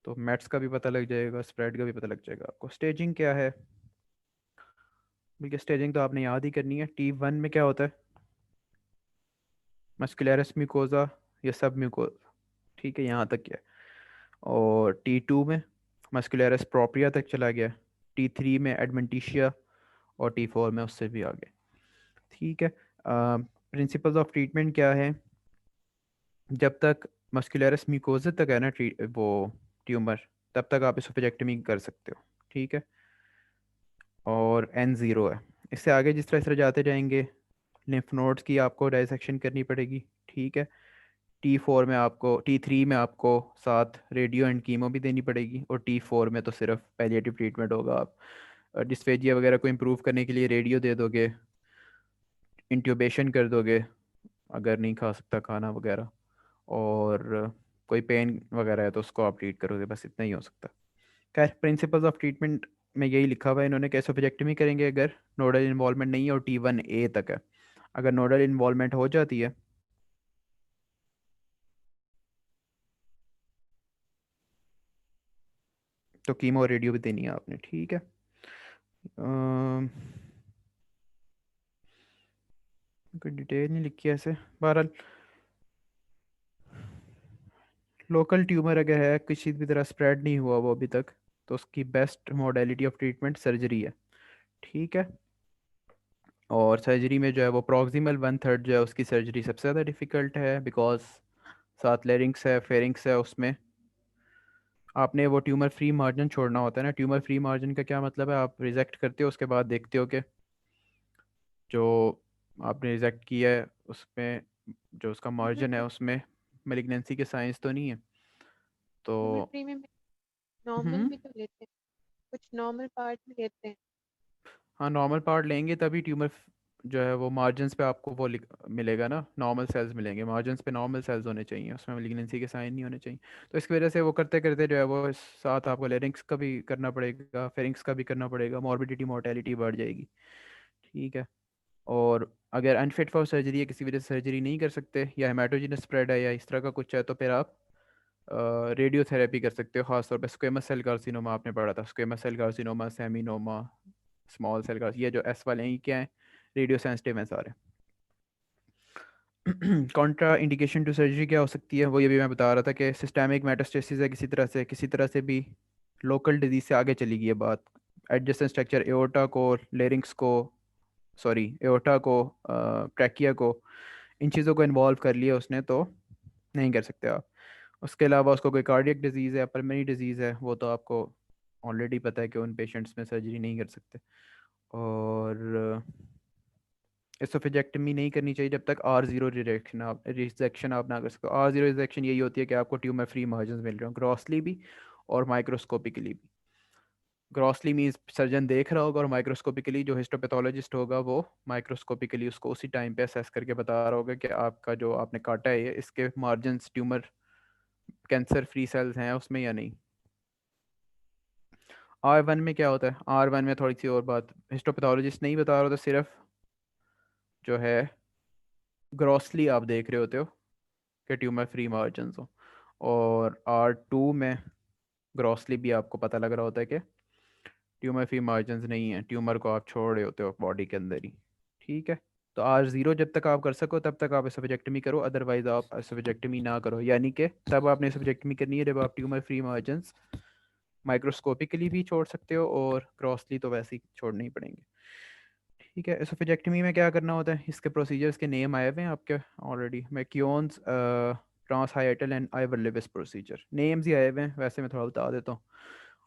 तो मेट्स का भी पता लग जाएगा, स्प्रेड का भी पता लग जाएगा आपको। स्टेजिंग क्या है? बल्कि स्टेजिंग तो आपने याद ही करनी है। T1 में क्या होता है? मस्कुलरस म्यूकोजा या सब म्यूकोजा। ठीक है, यहाँ तक क्या है। और T2 में मस्कुलरस प्रोप्रिया तक चला गया। T3 में एडमेंटिशिया, और T4 में उससे भी आगे। ठीक है। प्रिंसिपल्स ऑफ ट्रीटमेंट क्या है? जब तक मस्कुलरस म्यूकोजा तक है ना वो ट्यूमर, तब तक आप इसोफेजेक्टमी कर सकते हो। ठीक है। और N0 है। इससे आगे जिस तरह जाते जाएंगे लिम्फ नोड्स की आपको डाइसेक्शन करनी पड़ेगी। ठीक है। T4 में आपको, T3 में आपको साथ रेडियो एंड कीमो भी देनी पड़ेगी, और T4 में तो सिर्फ पैलिएटिव ट्रीटमेंट होगा। आप डिस्फेजिया वगैरह को इम्प्रूव करने के लिए रेडियो दे दोगे, इंट्यूबेशन कर दोगे अगर नहीं खा सकता खाना वगैरह, और कोई पेन वगैरह है तो उसको आप ट्रीट करोगे, बस इतना ही हो सकता। खैर, प्रिंसिपल्स ऑफ ट्रीटमेंट में यही लिखा हुआ है इन्होंने, कैसोफेजेक्टमी करेंगे अगर नोडल इन्वॉल्वमेंट नहीं है और T1A तक है। अगर नोडल इन्वॉल्वमेंट हो जाती है तो कीमो और रेडियो भी देनी है आपने। ठीक है। कोई डिटेल नहीं लिखी है ऐसे। बहरहाल लोकल ट्यूमर अगर है, किसी भी तरह स्प्रेड नहीं हुआ वो अभी तक, तो उसकी best modality of treatment surgery है। ठीक है। और सर्जरी में जो है वो प्रॉक्सिमल 1/3 जो है उसकी सर्जरी सबसे ज़्यादा डिफ़िकल्ट है, बिकॉज साथ लेरिंग्स है, फेरिंग्स है, उसमें आपने वो ट्यूमर फ्री मार्जिन छोड़ना होता है ना। ट्यूमर फ्री मार्जिन का क्या मतलब है? आप रिजेक्ट करते हो, उसके बाद देखते हो कि जो आपने रिजेक्ट किया है उसमें जो उसका मार्जिन है उसमें मेलिग्नेंसी के साइंस तो नहीं है। तो ट्यूमर फ्री में नॉर्मल हम्म भी तो लेते हैं, कुछ नॉर्मल पार्ट भी लेते हैं। हाँ, नॉर्मल पार्ट लेंगे तभी ट्यूमर जो है वो मार्जिन्स पे आपको वो मिलेगा ना, नॉर्मल सेल्स मिलेंगे। मार्जिन्स पे नॉर्मल सेल्स होने चाहिए, उसमें मेलिग्नेंसी के साइन नहीं होने चाहिए। तो इसकी वजह से वो करते करते जो है वो साथ आपको लेरिंग्स का भी करना पड़ेगा, फेरिंग्स का भी करना पड़ेगा, मॉर्बिडिटी मोर्टेलिटी बढ़ जाएगी। ठीक है। और अगर अनफिट फॉर सर्जरी है, किसी वजह से सर्जरी नहीं कर सकते, या हेमाटोजिनस स्प्रेड है या इस तरह का कुछ है, तो फिर आप रेडियोथेरेपी कर सकते हो। खासतौर पर स्क्वेमस सेल कार्सिनोमा आपने पढ़ा था, squamous cell carcinoma, seminoma, small cell carcinoma, ये जो एस वाले हैं ये क्या है? रेडियो सेंसिटिव हैं सारे। कॉन्ट्रा इंडिकेशन टू सर्जरी क्या हो सकती है? वो ये भी मैं बता रहा था कि सिस्टेमिक मेटास्टेसिस है, किसी तरह से भी लोकल डिजीज से आगे चली गई है बात। एडजेसेंट स्ट्रक्चर एओर्टा को, लेरिंग्स को, सॉरी एओर्टा को, ट्रैकिया को, इन चीज़ों को इन्वॉल्व कर लिया उसने, तो नहीं कर सकते आप। उसके अलावा उसको कोई कार्डियक डिजीज़ है, पल्मोनरी डिजीज़ है, वो तो आपको ऑलरेडी पता है कि उन पेशेंट्स में सर्जरी नहीं कर सकते। और एसोफेजेक्टमी नहीं करनी चाहिए जब तक R0 रिजेक्शन आप ना कर सको। R0 रिजेक्शन यही होती है कि आपको ट्यूमर फ्री मार्जिन मिल रहे हो, ग्रॉसली भी और माइक्रोस्कोपिकली भी। ग्रॉसली मीन्स सर्जन देख रहा होगा, और माइक्रोस्कोपिकली जो हिस्टोपैथोलॉजिस्ट होगा वो माइक्रोस्कोपिकली उसको उसी टाइम पे असेस करके बता रहा होगा कि आपका जो आपने काटा है ये, इसके margin tumour cancer free cells हैं उसमें या नहीं। R1 में क्या होता है, R1 में थोड़ी सी और बात हिस्टोपैथोलॉजिस्ट नहीं बता रहा होता, सिर्फ जो है ग्रॉसली आप देख रहे होते हो कि ट्यूमर फ्री मार्जिन हो, और R2 में ग्रॉसली भी आपको पता लग रहा होता है कि ट्यूमर फ्री मार्जिन नहीं है, ट्यूमर को आप छोड़ रहे होते हो बॉडी के अंदर ही। ठीक है, तो R0 जब तक आप कर सको तब तक आप एसोफेजेक्टमी करो, अदरवाइज आप एसोफेजेक्टमी ना करो, यानी कि तब आपने एसोफेजेक्टमी करनी है जब आप ट्यूमर फ्री मार्जिन माइक्रोस्कोपिकली भी छोड़ सकते हो, और क्रॉसली तो वैसे ही छोड़ने ही पड़ेंगे। ठीक है, एसोफेजेक्टमी में क्या करना होता है, इसके प्रोसीजर्स के नेम आए हुए हैं आपके ऑलरेडी, मैक्यून्स, ट्रांसहाइटल एंड आइवरलेविस प्रोसीजर, नेम्स ही आए हुए हैं, वैसे मैं थोड़ा बता देता हूँ।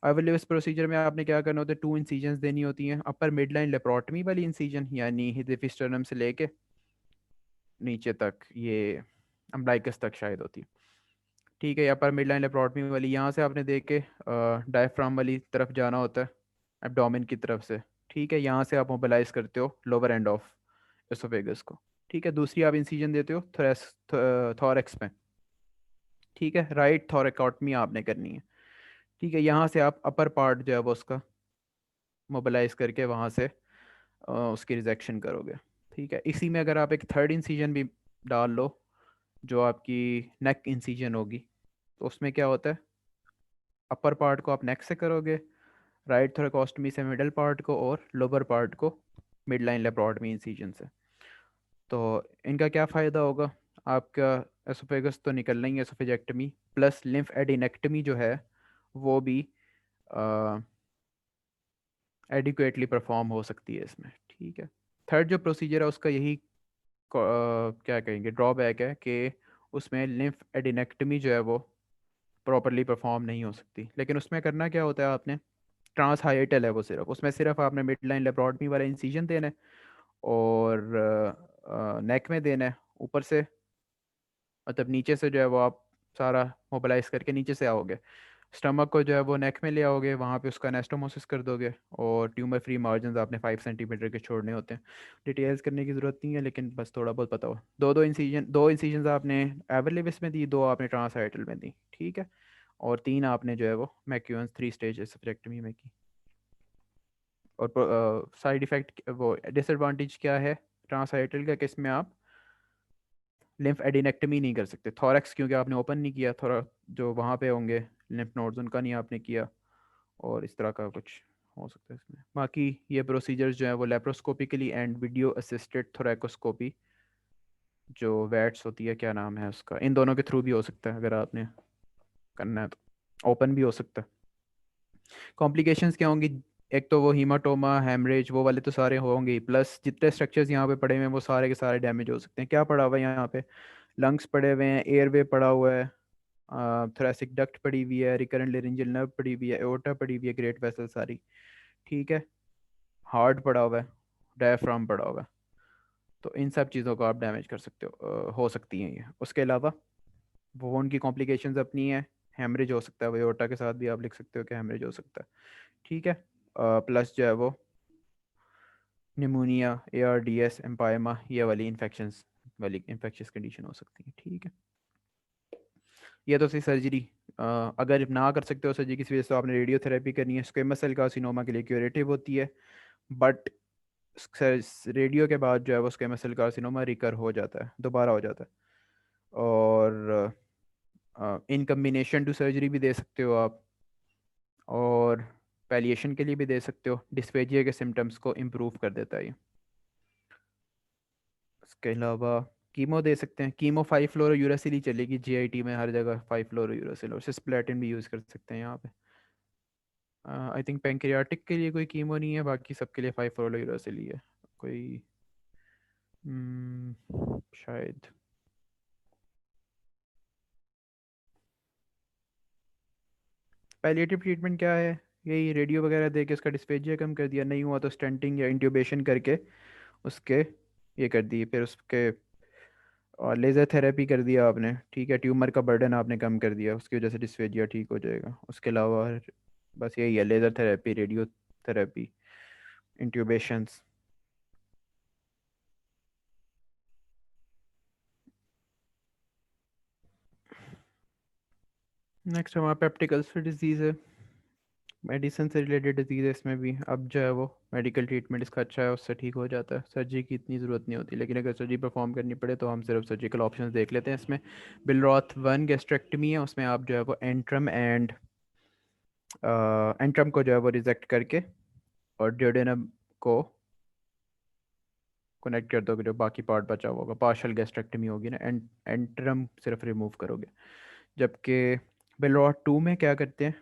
आइवरलेविस प्रोसीजर में आपने क्या करना होता है, 2 इंसीजन देनी होती हैं, अपर मिड लाइन लेप्रोटमी वाली इंसीजन, यानी हिपोस्टर्नम से लेके नीचे तक, ये अम्बलाइकस तक शायद होती है। ठीक है, अपर मिड लाइन लेप्रोटमी वाली, यहाँ से आपने देख के डायफ्राम वाली तरफ जाना होता है, एब्डोमेन की तरफ से। ठीक है, यहाँ से आप मोबिलाइज करते हो लोअर एंड ऑफ एसोफेगस को। ठीक है, दूसरी आप इंसीजन देते हो थोरैक्स में। ठीक है, राइट थोरेकॉटमी आपने करनी है। ठीक है, यहाँ से आप अपर पार्ट जो है वो उसका मोबिलाइज करके वहाँ से उसकी रिजेक्शन करोगे। ठीक है, इसी में अगर आप एक थर्ड इंसीजन भी डाल लो जो आपकी नेक इंसीजन होगी, तो उसमें क्या होता है, अपर पार्ट को आप नेक से करोगे, राइट थोरेकोस्टमी से मिडल पार्ट को, और लोअर पार्ट को मिड लाइन लेप्रोटमी इंसीजन से। तो इनका क्या फ़ायदा होगा, आपका एसोफेगस तो निकलना ही है, एसोफेजेक्टमी प्लस लिम्फ एडिनेक्टमी जो है वो भी एडिक्वेटली परफॉर्म हो सकती है इसमें। ठीक है, थर्ड जो प्रोसीजर है उसका यही क्या कहेंगे ड्रॉबैक है कि उसमें लिम्फ एडिनेक्टमी जो है वो प्रॉपरली परफॉर्म नहीं हो सकती, लेकिन उसमें करना क्या होता है आपने, ट्रांस हाइटल है वो, सिर्फ उसमें सिर्फ आपने मिड लाइन लेप्रोटमी वाला इंसीजन देना है, और नेक में देना है ऊपर से, मतलब नीचे से जो है वो आप सारा मोबिलाइज करके नीचे से आओगे, स्टमक को जो है वो नेक में ले आओगे, वहाँ पे उसका एनास्टोमोसिस कर दोगे, और ट्यूमर फ्री मार्जिन आपने 5 सेंटीमीटर के छोड़ने होते हैं। डिटेल्स करने की ज़रूरत नहीं है, लेकिन बस थोड़ा बहुत पता हो। दो इंसीजन आपने एवरलिविस में दी, 2 आपने ट्रांसहाइटल में दी। ठीक है, और 3 आपने जो है वो मैक्यून्स 3 स्टेज एसेप्टेक्टमी में की। और साइड इफ़ेक्ट वो डिसएडवांटेज क्या है ट्रांसहाइटल का, किस में आप लिम्फ एडिनेक्टमी नहीं कर सकते, थोरैक्स क्योंकि आपने ओपन नहीं किया, थोड़ा जो वहाँ पे होंगे लिम्फ नोड्स उनका नहीं आपने किया, और इस तरह का कुछ हो सकता है इसमें। बाकी ये प्रोसीजर्स जो है वो लेप्रोस्कोपिकली एंड वीडियो असिस्टेड थोरैकोस्कोपी जो वैट्स होती है, क्या नाम है उसका, इन दोनों के थ्रू भी हो सकता है, अगर आपने करना है तो ओपन भी हो सकता है। कॉम्प्लिकेशंस क्या होंगी, एक तो वो हीमाटोमा हेमरेज वो वाले तो सारे होंगे ही, प्लस जितने स्ट्रक्चर्स यहाँ पे पड़े हुए हैं वो सारे के सारे डैमेज हो सकते हैं। क्या पड़ा हुआ है यहाँ पे, लंग्स पड़े हुए हैं, एयरवे पड़ा हुआ है, थोरेसिक डक्ट पड़ी हुई है, रिकरेंट लेरिंजियल नर्व पड़ी हुई है, एओर्टा पड़ी हुई है, ग्रेट वेसल सारी। ठीक है, हार्ट पड़ा हुआ है, डायफ्राम पड़ा हुआ है, तो इन सब चीज़ों को आप डैमेज कर सकते हो सकती हैं ये। उसके अलावा बोन की कॉम्प्लिकेशंस अपनी है, हेमरेज हो सकता है, एओर्टा के साथ भी आप लिख सकते हो कि हेमरेज हो सकता है। ठीक है, प्लस जो है वो निमोनिया, ARDS, एम्पायमा, ये वाली इन्फेक्शंस वाली इन्फेक्शियस कंडीशन हो सकती है। ठीक है, ये तो सही सर्जरी, अगर ना कर सकते हो सर्जरी किसी वजह से, तो आपने रेडियोथेरेपी करनी है, स्क्वेमस सेल कार्सिनोमा के लिए क्यूरेटिव होती है, बट रेडियो के बाद जो है वो स्क्वेमस सेल कार्सिनोमा रिकर हो जाता है, दोबारा हो जाता है, और इन कम्बिनेशन टू सर्जरी भी दे सकते हो आप, और पैलिएशन के लिए भी दे सकते हो, डिस्फेजिया के सिम्टम्स को इम्प्रूव कर देता है ये। इसके अलावा कीमो दे सकते हैं, कीमो 5-फ्लोरोयूरासिल ही चलेगी, GIT में हर जगह 5-फ्लोरोयूरासिल, और सिस्प्लेटिन भी यूज़ कर सकते हैं यहाँ पे। आई थिंक पैंक्रियाटिक के लिए कोई कीमो नहीं है, बाकी सबके लिए 5-फ्लोरोयूरासिल ही है कोई। शायद पैलिएटिव ट्रीटमेंट क्या है, यही रेडियो वगैरह दे के उसका डिस्पेजिया कम कर दिया, नहीं हुआ तो स्टेंटिंग या इंट्यूबेशन करके उसके ये कर दिए, फिर उसके और लेज़र थेरेपी कर दिया आपने। ठीक है, ट्यूमर का बर्डन आपने कम कर दिया, उसकी वजह से डिस्फेजिया ठीक हो जाएगा। उसके अलावा बस यही है, laser therapy, radio therapy, intubations. Next हमारा पेप्टिक अल्सर डिजीज़ है, मेडिसिन से रिलेटेड डिजीज़ है इसमें भी। अब जो है वो मेडिकल ट्रीटमेंट इसका अच्छा है, उससे ठीक हो जाता है, सर्जरी की इतनी ज़रूरत नहीं होती। लेकिन अगर सर्जरी परफॉर्म करनी पड़े तो हम सिर्फ सर्जिकल ऑप्शंस देख लेते हैं इसमें। बिलरॉथ 1 गैस्ट्रेक्टमी है, उसमें आप जो है वो एंट्रम को जो है वो रिजेक्ट करके और ड्यूडेनम को कनेक्ट कर दोगे, जो बाकी पार्ट बचा हुआ होगा, पार्शल गैस्ट्रेक्टमी होगी ना, एंट्रम सिर्फ रिमूव करोगे। जबकि बिलरॉथ 2 में क्या करते हैं,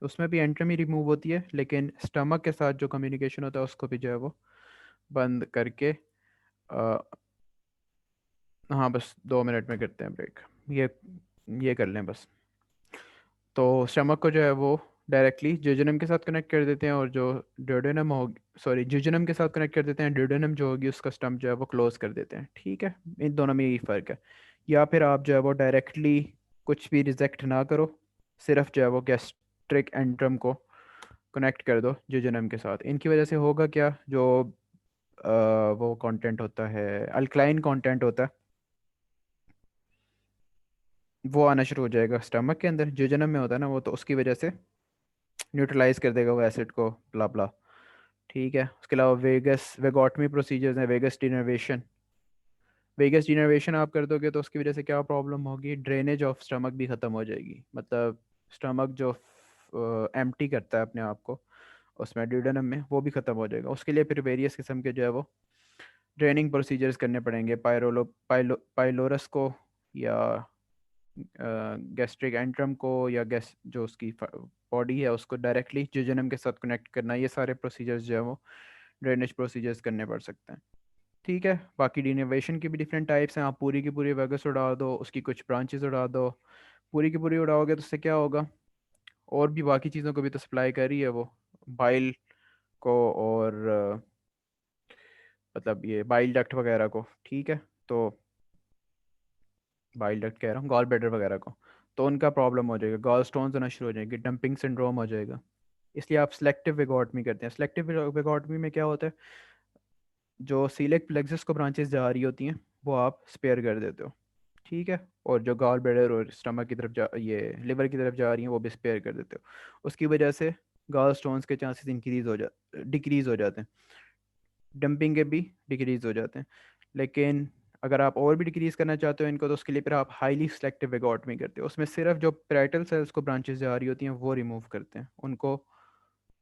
उसमें भी एंट्रम ही रिमूव होती है, लेकिन स्टमक के साथ जो कम्युनिकेशन होता है उसको भी जो है वो बंद करके हाँ बस 2 मिनट में करते हैं ब्रेक, ये कर लें बस। तो स्टमक को जो है वो डायरेक्टली जिजनम के साथ कनेक्ट कर देते हैं, और जो ड्यूडेनम हो सॉरी जिजनम के साथ कनेक्ट कर देते हैं, ड्यूडेनम जो होगी उसका स्टम्प जो है वो क्लोज कर देते हैं। ठीक है, इन दोनों में यही फ़र्क है। या फिर आप जो है वो डायरेक्टली कुछ भी रिजेक्ट ना करो, सिर्फ जो है वो गैस्ट्रिक एंट्रम को कनेक्ट कर दो जिजनम के साथ। इनकी वजह से होगा क्या, जो वो कंटेंट होता है, अल्कलाइन कंटेंट होता है, वो आना शुरू हो जाएगा स्टमक के अंदर। जिजनम में होता है ना वो, तो उसकी वजह से न्यूट्रलाइज कर देगा वो एसिड को, ब्ला ब्ला। ठीक है, उसके अलावा वेगस वेगोटमी प्रोसीजर्स हैं, वेगस डिनर्वेशन आप कर दोगे तो उसकी वजह से क्या प्रॉब्लम होगी, ड्रेनेज ऑफ स्टमक भी ख़त्म हो जाएगी। मतलब स्टमक जो एम्प्टी करता है अपने आप को उसमें ड्यूडेनम में, वो भी ख़त्म हो जाएगा। उसके लिए फिर वेरियस किस्म के जो है वो ड्रेनिंग प्रोसीजर्स करने पड़ेंगे, पाइलोरस को, या गैस्ट्रिक एंट्रम को, या गैस जो उसकी बॉडी है उसको डायरेक्टली जिजनम के साथ कनेक्ट करना। ये सारे प्रोसीजर्स जो है वो ड्रेनेज प्रोसीजर्स करने पड़ सकते हैं। ठीक है, बाकी डिनोवेशन की भी डिफरेंट टाइप्स हैं। आप पूरी की पूरी वेगस उड़ा दो, उसकी कुछ ब्रांचेस उड़ा दो, पूरी की पूरी उड़ाओगे तो उससे क्या होगा, और भी बाकी चीज़ों को भी तो सप्लाई कर रही है वो, बाइल को, और मतलब ये बाइल डक्ट वगैरह को। ठीक है, तो बाइल डक्ट कह रहा हूँ, गॉल ब्लैडर वगैरह को, तो उनका प्रॉब्लम हो जाएगा, गॉल स्टोन्स होना शुरू हो जाएंगे, डंपिंग सिंड्रोम हो जाएगा। इसलिए आप सिलेक्टिव वेगोटमी करते हैं। सिलेक्टिव वेगोटमी में क्या होता है, जो सीलेक प्लेक्सस को ब्रांचेस जा रही होती हैं वो आप स्पेयर कर देते हो। ठीक है, और जो गॉल ब्लैडर और स्टमक की तरफ जा, ये लिवर की तरफ जा रही हैं, वो भी स्पेयर कर देते हो। उसकी वजह से गॉल स्टोन्स के चांसेस डिक्रीज हो जाते हैं, डंपिंग के भी डिक्रीज हो जाते हैं। लेकिन अगर आप और भी डिक्रीज करना चाहते हो इनको, तो उसके लिए फिर आप हाईली सिलेक्टिव वेगोटमी करते हो। उसमें सिर्फ जो पैराइटल सेल्स को ब्रांचेस जा रही होती हैं वो रिमूव करते हैं, उनको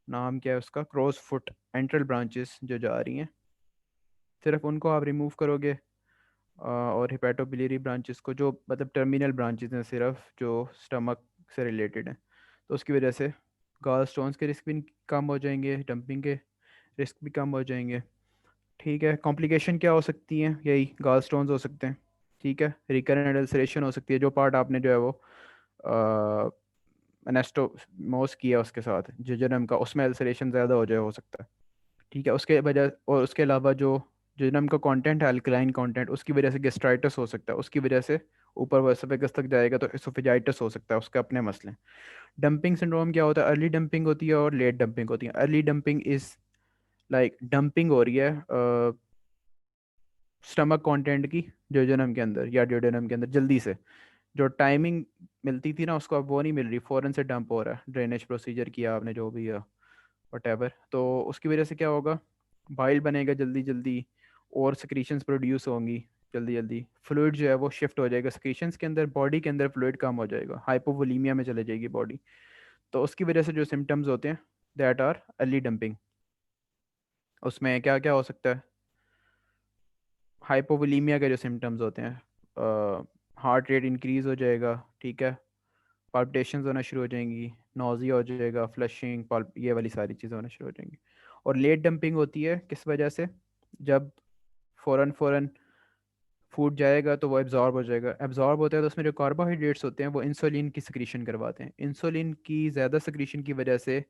नाम क्या है उसका, क्रॉस फुट एंट्रल ब्रांचेस जो जा रही हैं, सिर्फ उनको आप रिमूव करोगे। और हिपैटोबिलियरी ब्रांचेस को, जो मतलब टर्मिनल ब्रांचेस हैं सिर्फ, जो स्टमक से रिलेटेड हैं, तो उसकी वजह से गॉल स्टोन्स के रिस्क भी कम हो जाएंगे, डंपिंग के रिस्क भी कम हो जाएंगे। ठीक है, कॉम्प्लिकेशन क्या हो सकती हैं, यही गॉल स्टोन्स हो सकते हैं। ठीक है, रिकरेंट अल्सरेशन हो सकती है, जो पार्ट आपने जो है वो एनेस्टोमोस किया उसके साथ जिजनम का, उसमें अल्सरेशन ज़्यादा हो सकता है। ठीक है, उसके वजह, और उसके अलावा जो जिजनम का कंटेंट है अल्कलाइन कंटेंट, उसकी वजह से गेस्ट्राइटिस हो सकता है, उसकी वजह से ऊपर वेसोफेगस तक जाएगा तो एसोफेजाइटिस हो सकता है, उसके अपने मसले। डंपिंग सिंड्रोम क्या होता है, अर्ली डंपिंग होती है और लेट डंपिंग होती है। Early dumping is like dumping हो रही है स्टमक कंटेंट की जोजनम के अंदर या ड्यूडेनम के अंदर जल्दी से, जो टाइमिंग मिलती थी ना उसको अब वो नहीं मिल रही, फ़ौरन से डंप हो रहा है, ड्रेनेज प्रोसीजर किया आपने जो भी है वटेवर, तो उसकी वजह से क्या होगा, बाइल बनेगा जल्दी जल्दी, और सिक्रीशंस प्रोड्यूस होंगी जल्दी जल्दी, फ्लूइड जो है वो शिफ्ट हो जाएगा सिक्रीशंस के अंदर, बॉडी के अंदर फ्लूइड कम हो जाएगा, हाइपोवोलीमिया में चले जाएगी बॉडी। तो उसकी वजह से जो सिम्टम्स होते हैं दैट आर अर्ली डंपिंग। उसमें क्या क्या हो सकता है, हाइपोवोलीमिया के जो सिम्टम्स होते हैं, हार्ट रेट इंक्रीज हो जाएगा। ठीक है, पाल्पिटेशंस होना शुरू हो जाएंगी, नोज़िया हो जाएगा, फ्लशिंग, पल्प, ये वाली सारी चीज़ें होना शुरू हो जाएंगी। और लेट डंपिंग होती है किस वजह से, जब फ़ौरन फ़ौरन फूड जाएगा तो वो एब्जॉर्ब हो जाएगा, एब्जॉर्ब होता है तो उसमें जो कार्बोहाइड्रेट्स होते हैं वो इंसुलिन की सिक्रीशन करवाते हैं, इंसुलिन की ज़्यादा सिक्रीशन की वजह से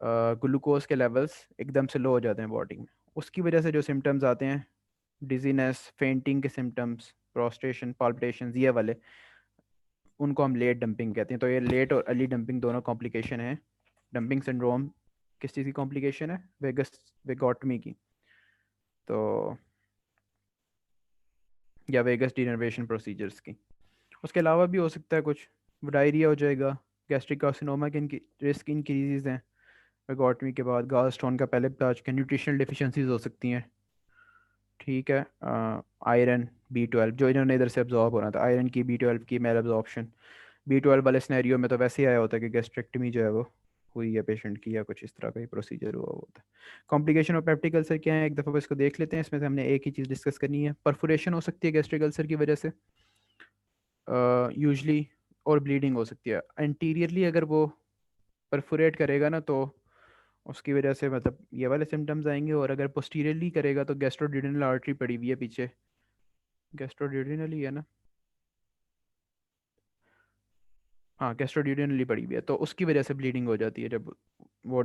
ग्लूकोज के लेवल्स एकदम से लो हो जाते हैं बॉडी में। उसकी वजह से जो सिम्टम्स आते हैं, डिजीनेस, फेंटिंग के सिम्टम्स, प्रोस्ट्रेशन, पाल्पिटेशंस, ये वाले, उनको हम लेट डंपिंग कहते हैं। तो ये लेट और अर्ली डंपिंग दोनों कॉम्प्लिकेशन है। डंपिंग सिंड्रोम किस चीज़ की कॉम्प्लिकेशन है, वेगोटमी की, तो या वेगस डिनर्वेशन प्रोसीजर्स की। उसके अलावा भी हो सकता है कुछ, डायरिया हो जाएगा, गैस्ट्रिक कार्सिनोमा के रिस्क इंक्रीज हैं वेगोटमी के बाद। गाल स्टोन का पहले बता चुके हैं। न्यूट्रिशनल डिफिशिएंसीज हो सकती हैं, ठीक है। आयरन, B12 जो इन्होंने इधर से अब्जॉर्ब होना था, आयरन की, B12 की मेल अब्जॉर्प्शन। B12 वाले सिनेरियो में तो वैसे ही आया होता है कि गैस्ट्रेक्टमी जो है वो हुई है पेशेंट की, या कुछ इस तरह का ही प्रोसीजर हुआ होता है। कॉम्प्लिकेशन ऑफ पेप्टिक अल्सर क्या है, एक दफ़ा इसको देख लेते हैं। इसमें से हमने एक ही चीज़ डिस्कस करनी है। परफोरेशन हो सकती है गैस्ट्रिक अल्सर की वजह से यूजली, और ब्लीडिंग हो सकती है। एंटीरियरली अगर वो परफोरेट करेगा ना तो उसकी वजह से मतलब ये वाले सिम्टम्स आएंगे, और अगर पोस्टीरियरली करेगा तो गैस्ट्रोड्यूडेनल आर्टरी पड़ी हुई है पीछे, गैस्ट्रोड्यूडेनल ही है ना, हाँ गैस्ट्रोड्यूडेनली पड़ी हुई है, तो उसकी वजह से ब्लीडिंग हो जाती है जब वो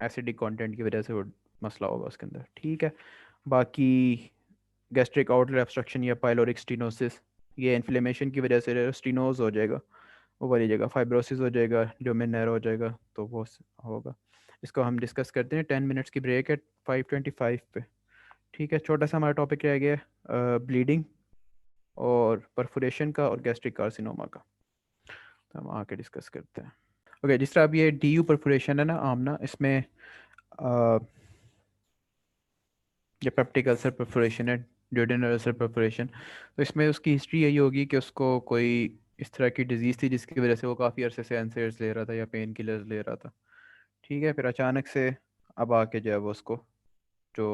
एसिडिक कंटेंट की वजह से वो मसला होगा उसके अंदर, ठीक है। बाकी गैस्ट्रिक आउटलेट ऑब्स्ट्रक्शन या पाइलोरिक स्टीनोसिस, ये इन्फ्लेमेशन की वजह से स्टीनोज हो जाएगा, वो वाली जगह फाइब्रोसिस हो जाएगा, ल्यूमेन नैरो हो जाएगा, तो वो होगा। इसको हम डिस्कस करते हैं। 10 मिनट्स की ब्रेक है 5:25 पे, ठीक है। छोटा सा हमारा टॉपिक रह गया है ब्लीडिंग और परफोरेशन का और गैस्ट्रिक कार्सिनोमा का, तो हम आके डिस्कस करते हैं। ओके, जिस तरह अब ये DU परफोरेशन है ना आमना, इसमें ये पेप्टिक अल्सर परफोरेशन है, ड्यूडेनल अल्सर परफोरेशन, तो इसमें उसकी हिस्ट्री यही होगी कि उसको कोई इस तरह की डिजीज़ थी जिसकी वजह से वो काफ़ी अरसे से एनसेड्स ले रहा था या पेन किलर्स ले रहा था, ठीक है। फिर अचानक से अब आके जो है वो उसको जो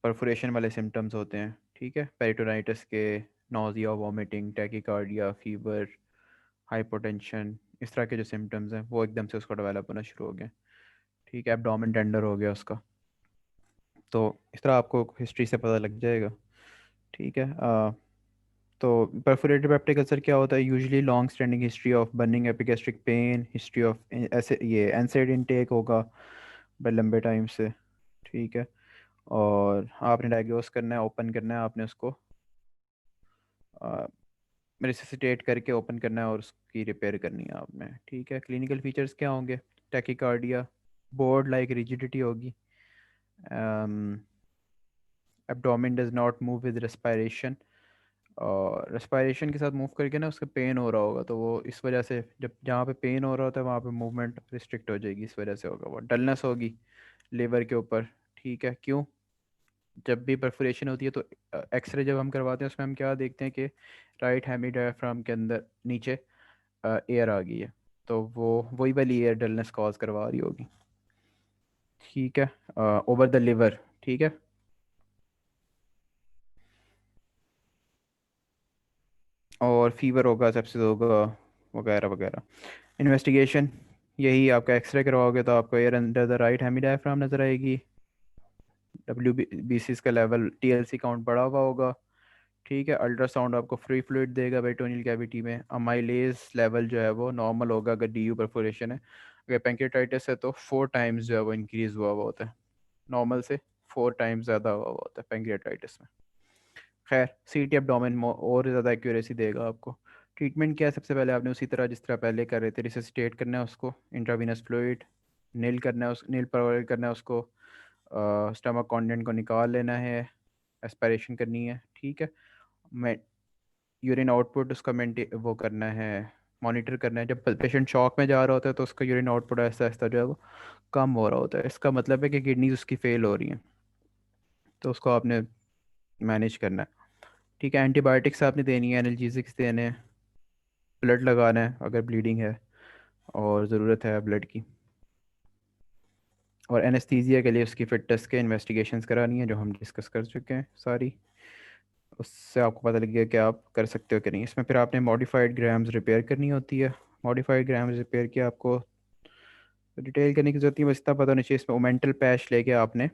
परफोरेशन वाले सिम्टम्स होते हैं, ठीक है, पेरिटोनाइटिस के, nausea, vomiting, tachycardia, fever, hypotension, इस तरह के जो सिम्टम्स हैं वो एकदम से उसको डेवलप होना शुरू हो गए, ठीक है। एब्डोमेन टेंडर हो गया उसका, तो इस तरह आपको हिस्ट्री से पता लग जाएगा, ठीक है। तो परफोरेटेड पेप्टिक अल्सर क्या होता है, usually long standing history of burning epigastric pain, history of ऐसे ये एनसेड इनटेक होगा लंबे टाइम से, ठीक है। और आपने डायग्नोस करना है, ओपन करना है आपने उसको, रिससिटेट करके ओपन करना है और उसकी रिपेयर करनी है आपने, ठीक है। क्लिनिकल फीचर्स क्या होंगे, टैकीकार्डिया, बोर्ड लाइक रिजिडिटी होगी, abdomen does not move with respiration, और रेस्पिरेशन के साथ मूव करके ना उसका पेन हो रहा होगा, तो वो इस वजह से जब जहाँ पे पेन हो रहा होता है वहाँ पे मूवमेंट रिस्ट्रिक्ट हो जाएगी, इस वजह से होगा। वो डलनेस होगी लीवर के ऊपर, ठीक है। क्यों, जब भी परफोरेशन होती है तो एक्सरे जब हम करवाते हैं उसमें हम क्या देखते हैं कि राइट हेमी डायफ्राम के अंदर नीचे एयर आ गई है, तो वो वही वाली एयर डलनेस कॉज करवा रही होगी, ठीक है, ओवर द लिवर, ठीक है। और फीवर होगा, सेप्सिस होगा, वगैरह वगैरह। इन्वेस्टिगेशन, यही आपका एक्सरे करवाओगे तो आपको air under the right hemi diaphragm नज़र आएगी, WBCs का लेवल, TLC काउंट बढ़ा हुआ होगा, ठीक है। अल्ट्रासाउंड आपको फ्री फ्लूइड देगा पेरिटोनियल कैविटी में। अमाइलेज लेवल जो है वो नॉर्मल होगा अगर DU परफोरेशन है। अगर पैंक्रियाटाइटिस है तो 4 टाइम्स जो है वो इंक्रीज हुआ होता है, नॉर्मल से 4 टाइम्स ज़्यादा हुआ होता है पैंक्रियाटाइटिस में। खैर, CT एब्डोमेन और ज़्यादा एक्यूरेसी देगा आपको। ट्रीटमेंट क्या है, सबसे पहले आपने उसी तरह जिस तरह पहले कर रहे थे, रिससिटेट करना है उसको, इंट्रावीनस फ्लूइड, नील करना है, उस नील प्रोवाइड करना है उसको, स्टमक कंटेंट को निकाल लेना है, एस्पिरेशन करनी है, ठीक है। मैं यूरिन आउटपुट उसका वो करना है, मॉनिटर करना है। जब पेशेंट शॉक में जा रहा होता है तो उसका यूरिन आउटपुट ऐसा ऐसा जो है वो कम हो रहा होता है, इसका मतलब है कि किडनीज उसकी फेल हो रही हैं, तो उसको आपने मैनेज करना है, ठीक है। एंटीबायोटिक्स आपने देनी है, एनाल्जेसिक्स देने हैं, ब्लड लगाना है अगर ब्लीडिंग है और ज़रूरत है ब्लड की, और एनेस्थीसिया के लिए उसकी फिटनेस के इन्वेस्टिगेशंस करानी है जो हम डिस्कस कर चुके हैं सारी, उससे आपको पता लग गया कि आप कर सकते हो कि नहीं। इसमें फिर आपने मॉडिफाइड ग्राम्स रिपेयर करनी होती है। मॉडिफाइड ग्राम्स रिपेयर की आपको डिटेल करने की जरूरत नहीं, बस इतना पता होना चाहिए इसमें ओमेंटल पैच लेके आपने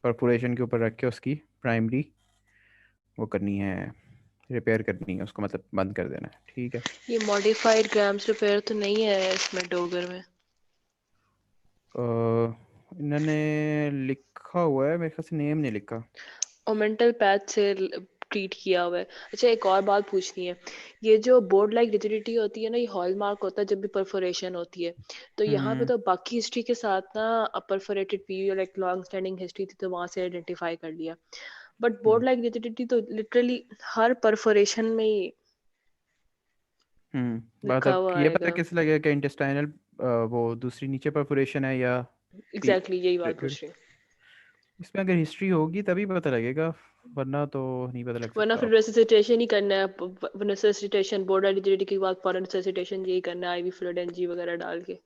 परफोरेशन के ऊपर रख के उसकी प्राइमरी वो करनी है, रिपेयर करनी है उसको, मतलब बंद कर देना है, ठीक है। ये मॉडिफाइड ग्राम्स रिपेयर तो नहीं है इसमें डोगर में? इन्होंने लिखा हुआ है, मेरे ख्याल से नेम नहीं लिखा। ओमेंटल पैच से ट्रीट किया हुआ है। अच्छा, एक और बात पूछनी है, ये जो बोर्ड लाइक रिजिडिटी होती है ना, ये हॉलमार्क होता है जब भी परफोरेशन होती है, तो यहाँ पे हम्म तो बाकी हिस्ट्री के साथ ना perforated period like long standing history थी तो वहां से आइडेंटिफाई कर लिया, but board hmm like rigidity तो लिटरली हर परफोरेशन में ही बात लिखा अब हुआ ये पता आएगा। किस लगेगा कि इंटेस्टाइनल वो दूसरी नीचे परफोरेशन है या एग्जैक्टली यही बात पेरिफेरल। पूछ रही हूँ। इसमें अगर हिस्ट्री होगी तभी पता लगेगा, वरना तो नहीं पता लग वरना सकता फिर आपको। रेसिसिटेशन ही करना है, रेसिसिटेशन बोर्ड एडिटिविटी के बाद फॉरेन रेसिसिटेशन यही करना है, आईवी फ्लूइड एनजी वगैरह डाल के,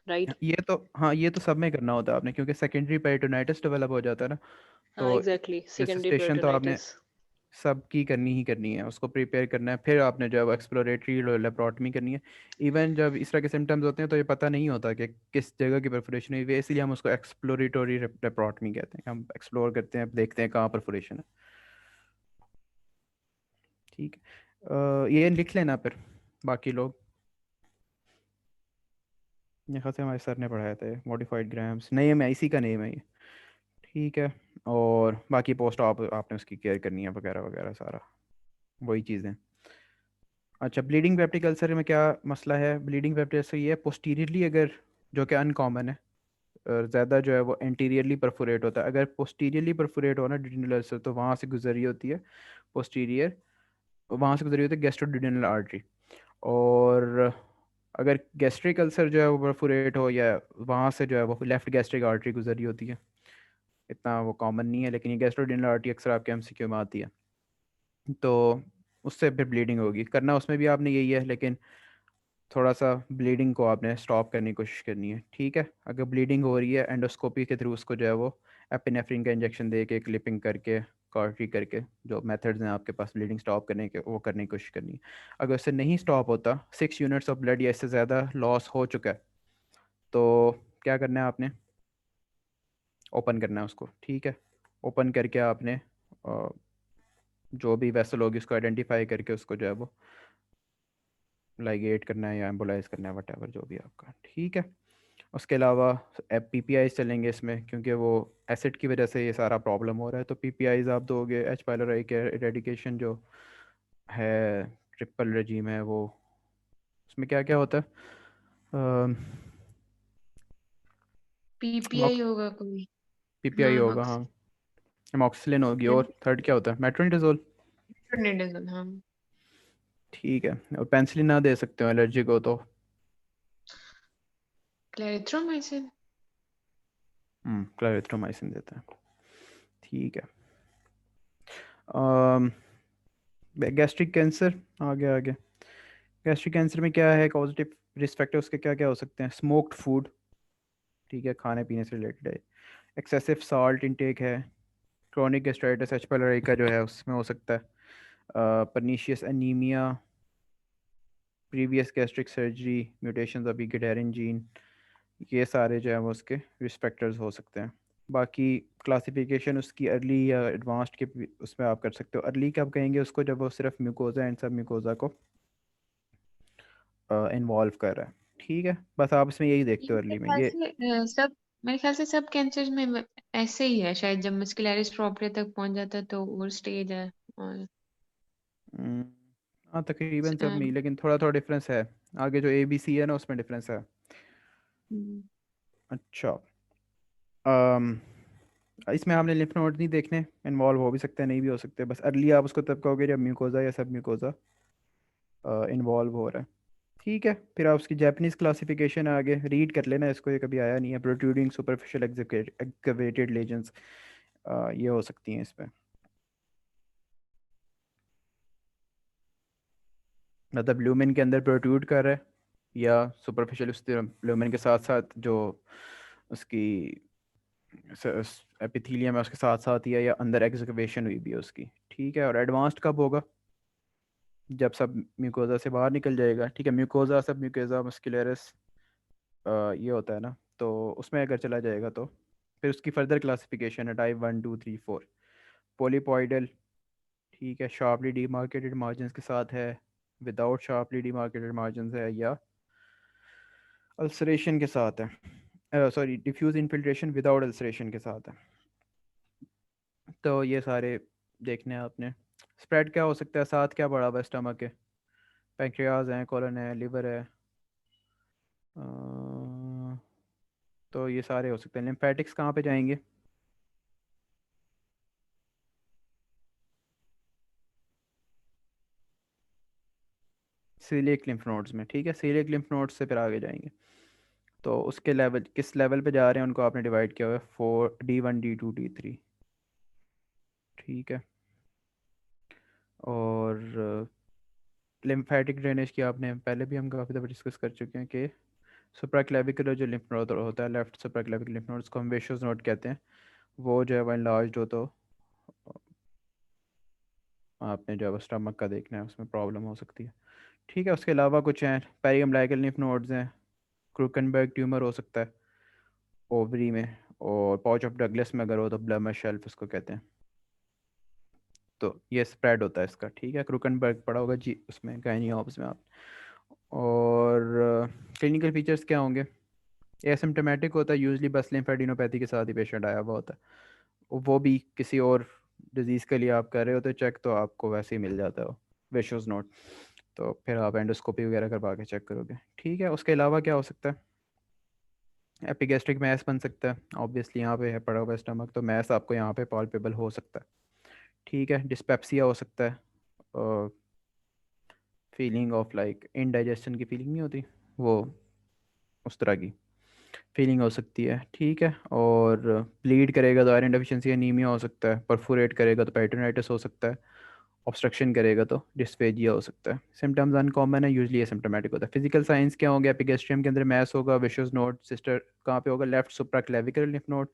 राइट। ये तो हाँ, ये तो सब में करना होता है आपने, क्योंकि सेकेंडरी पेरिटोनाइटिस डेवलप हो जाता है ना, हाँ तो एग्जैक्टली, सेकेंडरी रेसिस्टेशन तो आपने पेरिटोनाइटिस। सबकी करनी ही करनी है, उसको प्रिपेयर करना है, फिर आपने जब एक्सप्लोरेटरी लेप्रोटमी करनी है। इवन जब इस तरह के सिम्टम्स होते हैं तो ये पता नहीं होता कि किस जगह की परफोरेशन हुई है, इसलिए हम उसको एक्सप्लोरेटरी लेप्रोटमी कहते हैं। हम एक्सप्लोर करते हैं, देखते हैं कहाँ परफोरेशन है। ठीक है, ये लिख लेना फिर बाकी लोग। ये खास हमारे सर ने पढ़ाया था, मॉडिफाइड ग्राम्स नेम है, इसी का नेम है ये। ठीक है, और बाकी पोस्ट आपने उसकी केयर करनी है वगैरह वगैरह सारा वही चीज़ें। अच्छा, ब्लीडिंग पेप्टिक अल्सर में क्या मसला है? ब्लीडिंग पेप्टिक अल्सर ये है पोस्टीरियरली, अगर जो कि अनकॉमन है, और ज़्यादा जो है वो एंटीरियरली परफोरेट होता है। अगर पोस्टीरियरली परफोरेट हो ना डिडनल अल्सर, तो वहाँ से गुजरी होती है पोस्टीरियर, वहाँ से गुजरी होती है गैस्ट्रोडिडनल आर्टरी। और अगर गैस्ट्रिक अल्सर जो है वो परफोरेट हो, या वहाँ से जो है वो लेफ्ट गैस्ट्रिक आर्टरी गुजरी होती है। इतना वो कॉमन नहीं है, लेकिन ये गैस्ट्रोडिनल आर्टरी अक्सर आपके एमसीक्यू में आती है, तो उससे फिर ब्लीडिंग होगी। करना उसमें भी आपने यही है, लेकिन थोड़ा सा ब्लीडिंग को आपने स्टॉप करने की कोशिश करनी है। ठीक है, अगर ब्लीडिंग हो रही है, एंडोस्कोपी के थ्रू उसको जो है वो एपिनेफ्रिन का इंजेक्शन दे के, क्लिपिंग करके, कार्टरी करके, जो मेथड्स हैं आपके पास ब्लीडिंग स्टॉप करने के, वो करने की कोशिश करनी है। अगर उससे नहीं स्टॉप होता, 6 यूनिट्स ऑफ ब्लड या इससे ज़्यादा लॉस हो चुका है, तो क्या करना है आपने? ओपन करना है उसको। ठीक है, ओपन करके आपने जो भी वेसल होगी उसको आइडेंटिफाई करके उसको जो है वो लाइगेट करना है या एम्बोलाइज करना है, वट जो भी आपका। ठीक है, उसके अलावा पीपीआईज चलेंगे इसमें, क्योंकि वो एसिड की वजह से ये सारा प्रॉब्लम हो रहा है, तो पीपीआईज आप दोगे। एच पाइलोराई के इरेडिकेशन जो है, ट्रिपल रेजीम है वो, उसमें क्या क्या होता है? पीपीआई होगा कोई। पीपीआई हाँ होगा, हाँ। एमॉक्सिलिन होगी, और थर्ड क्या होता है? मेट्रोनिडाजोल। ऑक्सीजन। हाँ। ठीक है, और पेंसिलिन ना दे सकते हो एलर्जी को तो। क्लेरिथ्रोमाइसिन। क्लेरिथ्रोमाइसिन देता है। ठीक है, गैस्ट्रिक कैंसर आगे आगे। गैस्ट्रिक कैंसर में क्या है पॉजिटिव रिस्क फैक्टर? उसके क्या क्या हो सकते हैं? स्मोक्ड फूड, ठीक है, खाने पीने से रिलेटेड है। एक्सेसिव साल्ट इंटेक है। क्रोनिक गैस्ट्राइटिस एच पाइलोराई का जो है उसमें हो सकता है। Pernicious anaemia, previous gastric surgery, mutations of cadherin gene, ये सारे जो है वो उसके रिस्क फैक्टर्स हो सकते हैं। बाकी क्लासिफिकेशन उसकी अर्ली या एडवांस्ड के उसमें आप कर सकते हो। अर्ली कब कहेंगे उसको? जब वो सिर्फ म्यूकोजा एंड सब म्यूकोजा को इन्वॉल्व कर रहा है। ठीक है, बस आप इसमें यही देखते हो मेरे अर्ली में ख्याल ये। से सब मेरे ख्याल से सब कैंसर में ऐसे ही है शायद, जब मस्कुलरिस प्रोप्रिया तक पहुंच जाता है तो और स्टेज है। और हम्म, हाँ तकरीबन सब अ, में ही, लेकिन थोड़ा थोड़ा डिफरेंस है। आगे जो ABC है ना, उसमें डिफरेंस है। हम्म, अच्छा, अम, इसमें आपने लिम्फ नोड नहीं देखने, इन्वॉल्व हो भी सकते हैं, नहीं भी हो सकते। बस अर्ली आप उसको तब कहोगे जब म्यूकोजा या सब म्यूकोजा इन्वॉल्व हो रहा है। ठीक है, फिर आप उसकी जापानीज क्लासिफिकेशन आगे रीड कर लेना इसको, ये कभी आया नहीं है। प्रोट्रूडिंग सुपरफिशियल एक्सकवेटेड लेजन्स, ये हो सकती हैं इसमें। मतलब ल्यूमेन के अंदर प्रोट्रूड कर रहा है, या सुपरफिशियल उस ल्यूमेन के साथ साथ जो उसकी एपिथीलियम है उसके साथ साथ ही है, या अंदर एक्सकवेशन हुई भी है उसकी। ठीक है, और एडवांस्ड कब होगा? जब सब म्यूकोजा से बाहर निकल जाएगा। ठीक है, म्यूकोजा सब म्यूकोजा मस्कुलरिस ये होता है ना, तो उसमें अगर चला जाएगा तो फिर उसकी फर्दर क्लासिफिकेशन है टाइप 1 2 3 4। पोलीपॉइडल, ठीक है, शार्पली डिमार्केटेड मार्जिन के साथ है, विदाउट शार्पली डिमार्केटेड मार्जिन है, या अल्सरेशन के साथ है, sorry diffuse infiltration without ulceration के साथ है। तो ये सारे देखने हैं आपने। स्प्रेड क्या हो सकता है? साथ क्या पड़ा हुआ है स्टमक के? पैंक्रियाज है, कोलन है, लिवर है, तो ये सारे हो सकते हैं। लिम्फेटिक्स कहाँ पे जाएंगे? सीलियक लिम्फ नोड्स में, ठीक है। सीलियक लिम्फ नोड्स से फिर आगे जाएंगे, तो उसके लेवल किस लेवल पे जा रहे हैं उनको आपने डिवाइड किया हुआ है 4 D1 D2 D3, ठीक है। और लिम्फेटिक ड्रेनेज की आपने पहले भी हम काफ़ी दफ़ा डिस्कस कर चुके हैं कि सुप्राक्लेविकुलर जो लिम्फ नोड होता है, लेफ्ट सुप्राक्लेविकुलर लिम्फ नोड, उसको हम वेशोस नोड कहते हैं, वो जो है वो इनलार्ज हो तो आपने जो है स्टमक का देखना है, उसमें प्रॉब्लम हो सकती है, ठीक है। उसके अलावा कुछ हैं पेरिअम्बलाइकल लिम्फ नोड्स हैं, क्रूकनबर्ग ट्यूमर हो सकता है ओवरी में, और पाउच ऑफ डगलस में अगर हो तो ब्लमर शेल्फ उसको कहते हैं, तो ये स्प्रेड होता है इसका, ठीक है। क्रूकनबर्ग पड़ा होगा जी उसमें गायनी ऑब्स में आप। और क्लिनिकल फीचर्स क्या होंगे, एसिम्टोमेटिक होता है यूजली, बस लिम्फेडिनोपैथी के साथ ही पेशेंट आया हुआ होता है, वो भी किसी और डिजीज़ के लिए आप कर रहे हो तो चेक, तो आपको वैसे ही मिल जाता है वो विशोज नोट, तो फिर आप एंडोस्कोपी वगैरह करवा के चेक करोगे, ठीक है। उसके अलावा क्या हो सकता है, एपिगैस्ट्रिक मैस बन सकता है, ऑब्वियसली यहाँ पे है पड़ा हुआ स्टमक, तो मैस आपको यहाँ पे पॉल्पेबल हो सकता है, ठीक है। डिस्पेप्सिया हो सकता है, फीलिंग ऑफ लाइक इनडाइजेशन की फीलिंग नहीं होती, वो उस तरह की फीलिंग हो सकती है, ठीक है। और ब्लीड करेगा तो आयरन डेफिशिएंसी एनीमिया हो सकता है, परफोरेट करेगा तो पेरिटोनाइटिस हो सकता है, ऑब्स्ट्रक्शन करेगा तो डिस्फेजिया हो सकता है। सिम्टम्स अनकॉमन है, यूजली एसिम्प्टोमेटिक होता है। फिजिकल साइंस क्या होंगे, एपिगैस्ट्रियम के अंदर मैस होगा, विशस नोड सिस्टर कहाँ पे होगा, left supraclavicular lymph node,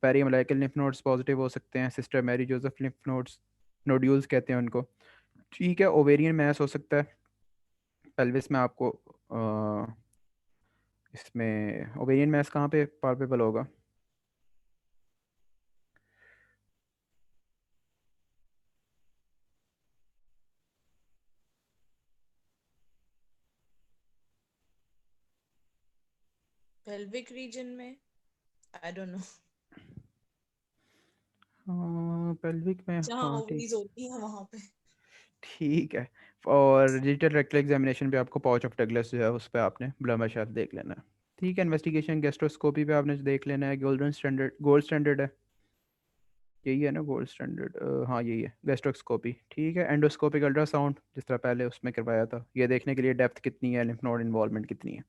periumbilical lymph nodes positive हो सकते हैं, Sister Mary Joseph lymph nodes, nodules कहते हैं उनको, ठीक है। ओवेरियन मैस हो सकता है पेल्विस में आपको, इसमें ओवेरियन मैस कहाँ पे पाल्पेबल होगा, pelvic region में, I don't know, पेल्विक में, जहाँ हाँ ठीक, ओवरीज होती है वहां पे। ठीक है। और डिजिटल रेक्टल एग्जामिनेशन पे आपको पाउच ऑफ डगलस जो है उस पर आपने ब्लमर शेल्फ देख लेना है, ठीक है। इन्वेस्टिगेशन गैस्ट्रोस्कोपी पे आपने देख लेना है, गोल्डन स्टैंडर्ड, गोल्ड स्टैंडर्ड है, यही है ना गोल्ड स्टैंडर्ड, हाँ यही है गैस्ट्रोस्कोपी, ठीक है। एंडोस्कोपिक अल्ट्रासाउंड जिस तरह पहले उसमें करवाया था, ये देखने के लिए डेप्थ कितनी है, लिम्फ नोड इन्वॉल्वमेंट कितनी है,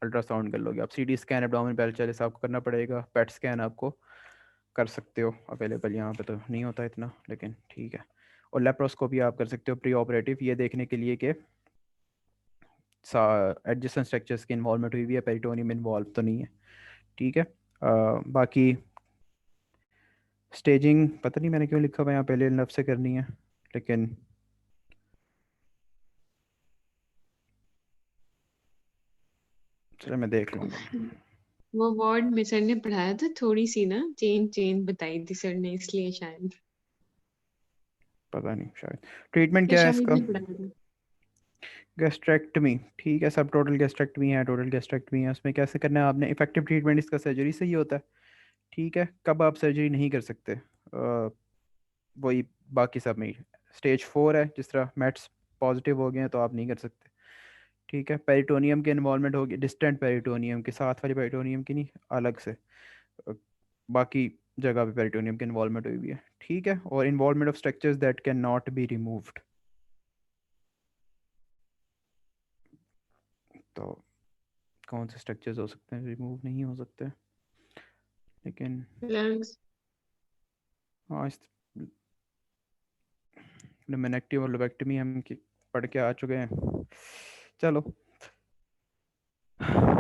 अल्ट्रासाउंड कर लोगे आप। सीटी स्कैन एब्डोमेन पैरेंचाइटिस आपको करना पड़ेगा, पेट स्कैन आपको कर सकते हो, अवेलेबल यहाँ पे तो नहीं होता इतना, लेकिन ठीक है। और लेप्रोस्कोपी आप कर सकते हो प्री ऑपरेटिव, ये देखने के लिए कि एडजेसेंट स्ट्रक्चर्स की इन्वॉल्वमेंट हुई हुई है, पेरिटोनियम इन्वॉल्व तो नहीं है, ठीक है। बाकी स्टेजिंग पता नहीं मैंने क्यों लिखा हुआ है यहाँ, पहले नर्व से करनी है, लेकिन चलो मैं देख लूँगा, वो वार्ड में सर ने पढ़ाया था, थोड़ी सी ना चेन चेन बताई थी सर ने, इसलिए शायद, पता नहीं शायद। ट्रीटमेंट या क्या है शाहिद इसका, ने पढ़ाया था। गैस्ट्रेक्टमी, ठीक है। सब टोटल गैस्ट्रेक्टमी है, टोटल गैस्ट्रेक्टमी है, उसमें कैसे करना है आपने, इफेक्टिव ट्रीटमेंट इसका सर्जरी से ही होता है, ठीक है। कब आप सर्जरी नहीं कर सकते, वही बाकी सब में स्टेज 4 है, जिस तरह मेट्स पॉजिटिव हो गए हैं तो आप नहीं कर सकते, ठीक है। पेरिटोनियम के इन्वॉल्वमेंट होगी, डिस्टेंट पेरिटोनियम के साथ वाली पेरिटोनियम की नहीं, अलग से, अ, बाकी जगह पे पेरिटोनियम की इन्वॉल्वमेंट हुई हुई है, ठीक है। और involvement of structures that can not be removed, तो कौन से स्ट्रक्चर्स हो सकते हैं रिमूव नहीं हो सकते, लेकिन लंग्स। हाँ इस लुमेनेक्टिव और लोबेक्टमी हम पढ़ के आ चुके हैं, चलो।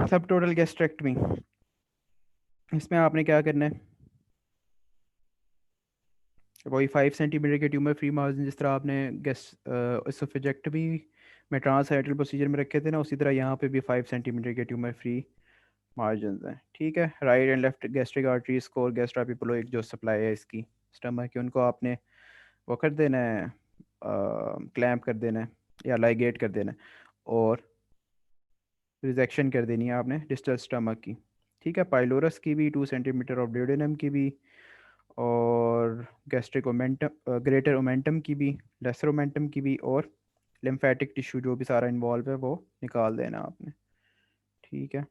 सब टोटल गैस्ट्रेक्टमी, इसमें आपने क्या करना है, वही 5 सेंटीमीटर के ट्यूमर फ्री मार्जिन, जिस तरह आपने एसोफेजेक्टमी में ट्रांसहाइड्रल प्रोसीजर में रखे थे ना, उसी तरह यहाँ पे भी 5 सेंटीमीटर के ट्यूमर फ्री मार्जिन हैं, ठीक है। Right and left gastric arteries को और गैस्ट्रापिपुलोइक जो सप्लाई है इसकी स्टमक की, उनको आपने वो कर देना है, क्लैम्प कर देना है या लाइगेट कर देना है, और रिजेक्शन कर देनी है आपने डिस्टल स्टमक की, ठीक है। पाइलोरस की भी 2 सेंटीमीटर और ड्यूडेनम की भी, और गैस्ट्रिक ओमेंटम, ग्रेटर ओमेंटम की भी, लेसर ओमेंटम की भी, और लिम्फेटिक टिश्यू जो भी सारा इन्वॉल्व है वो निकाल देना आपने, ठीक है।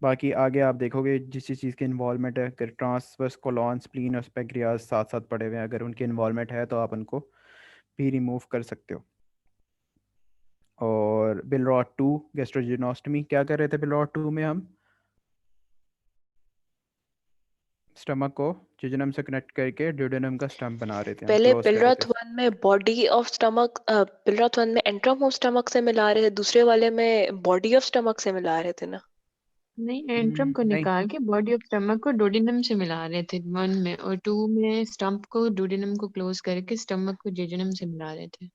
बाकी आगे आप देखोगे जिस जिस चीज़ की इन्वॉल्वमेंट है, अगर ट्रांसवर्स कोलॉन स्प्लीन और पैंक्रियाज साथ साथ पड़े हुए हैं, अगर उनकी इन्वॉल्वमेंट है तो आप उनको भी रिमूव कर सकते हो, और बिलरॉट 2 गैस्ट्रोजिनोस्टमी। क्या कर रहे थे बिलरॉट 2 में हम? स्टमक को जिजनम से कनेक्ट करके ड्यूडेनम का स्टम्प बना रहे थे, हम पहले क्लोज कर रहे पिलरॉथ थे। 1 में बॉडी ऑफ स्टमक, पिलरॉथ 1 में एंट्रम ऑफ स्टमक से मिला रहे थे, दूसरे वाले में बॉडी ऑफ स्टमक से मिला रहे थे ना? नहीं, एंट्रम को नहीं, निकाल के बॉडी ऑफ स्टमक को डोडिनम से मिला रहे थे 1 में, और 2 में स्टम्प को डोडिनम को क्लोज करके स्टमक को जेजनम से मिला रहे थे।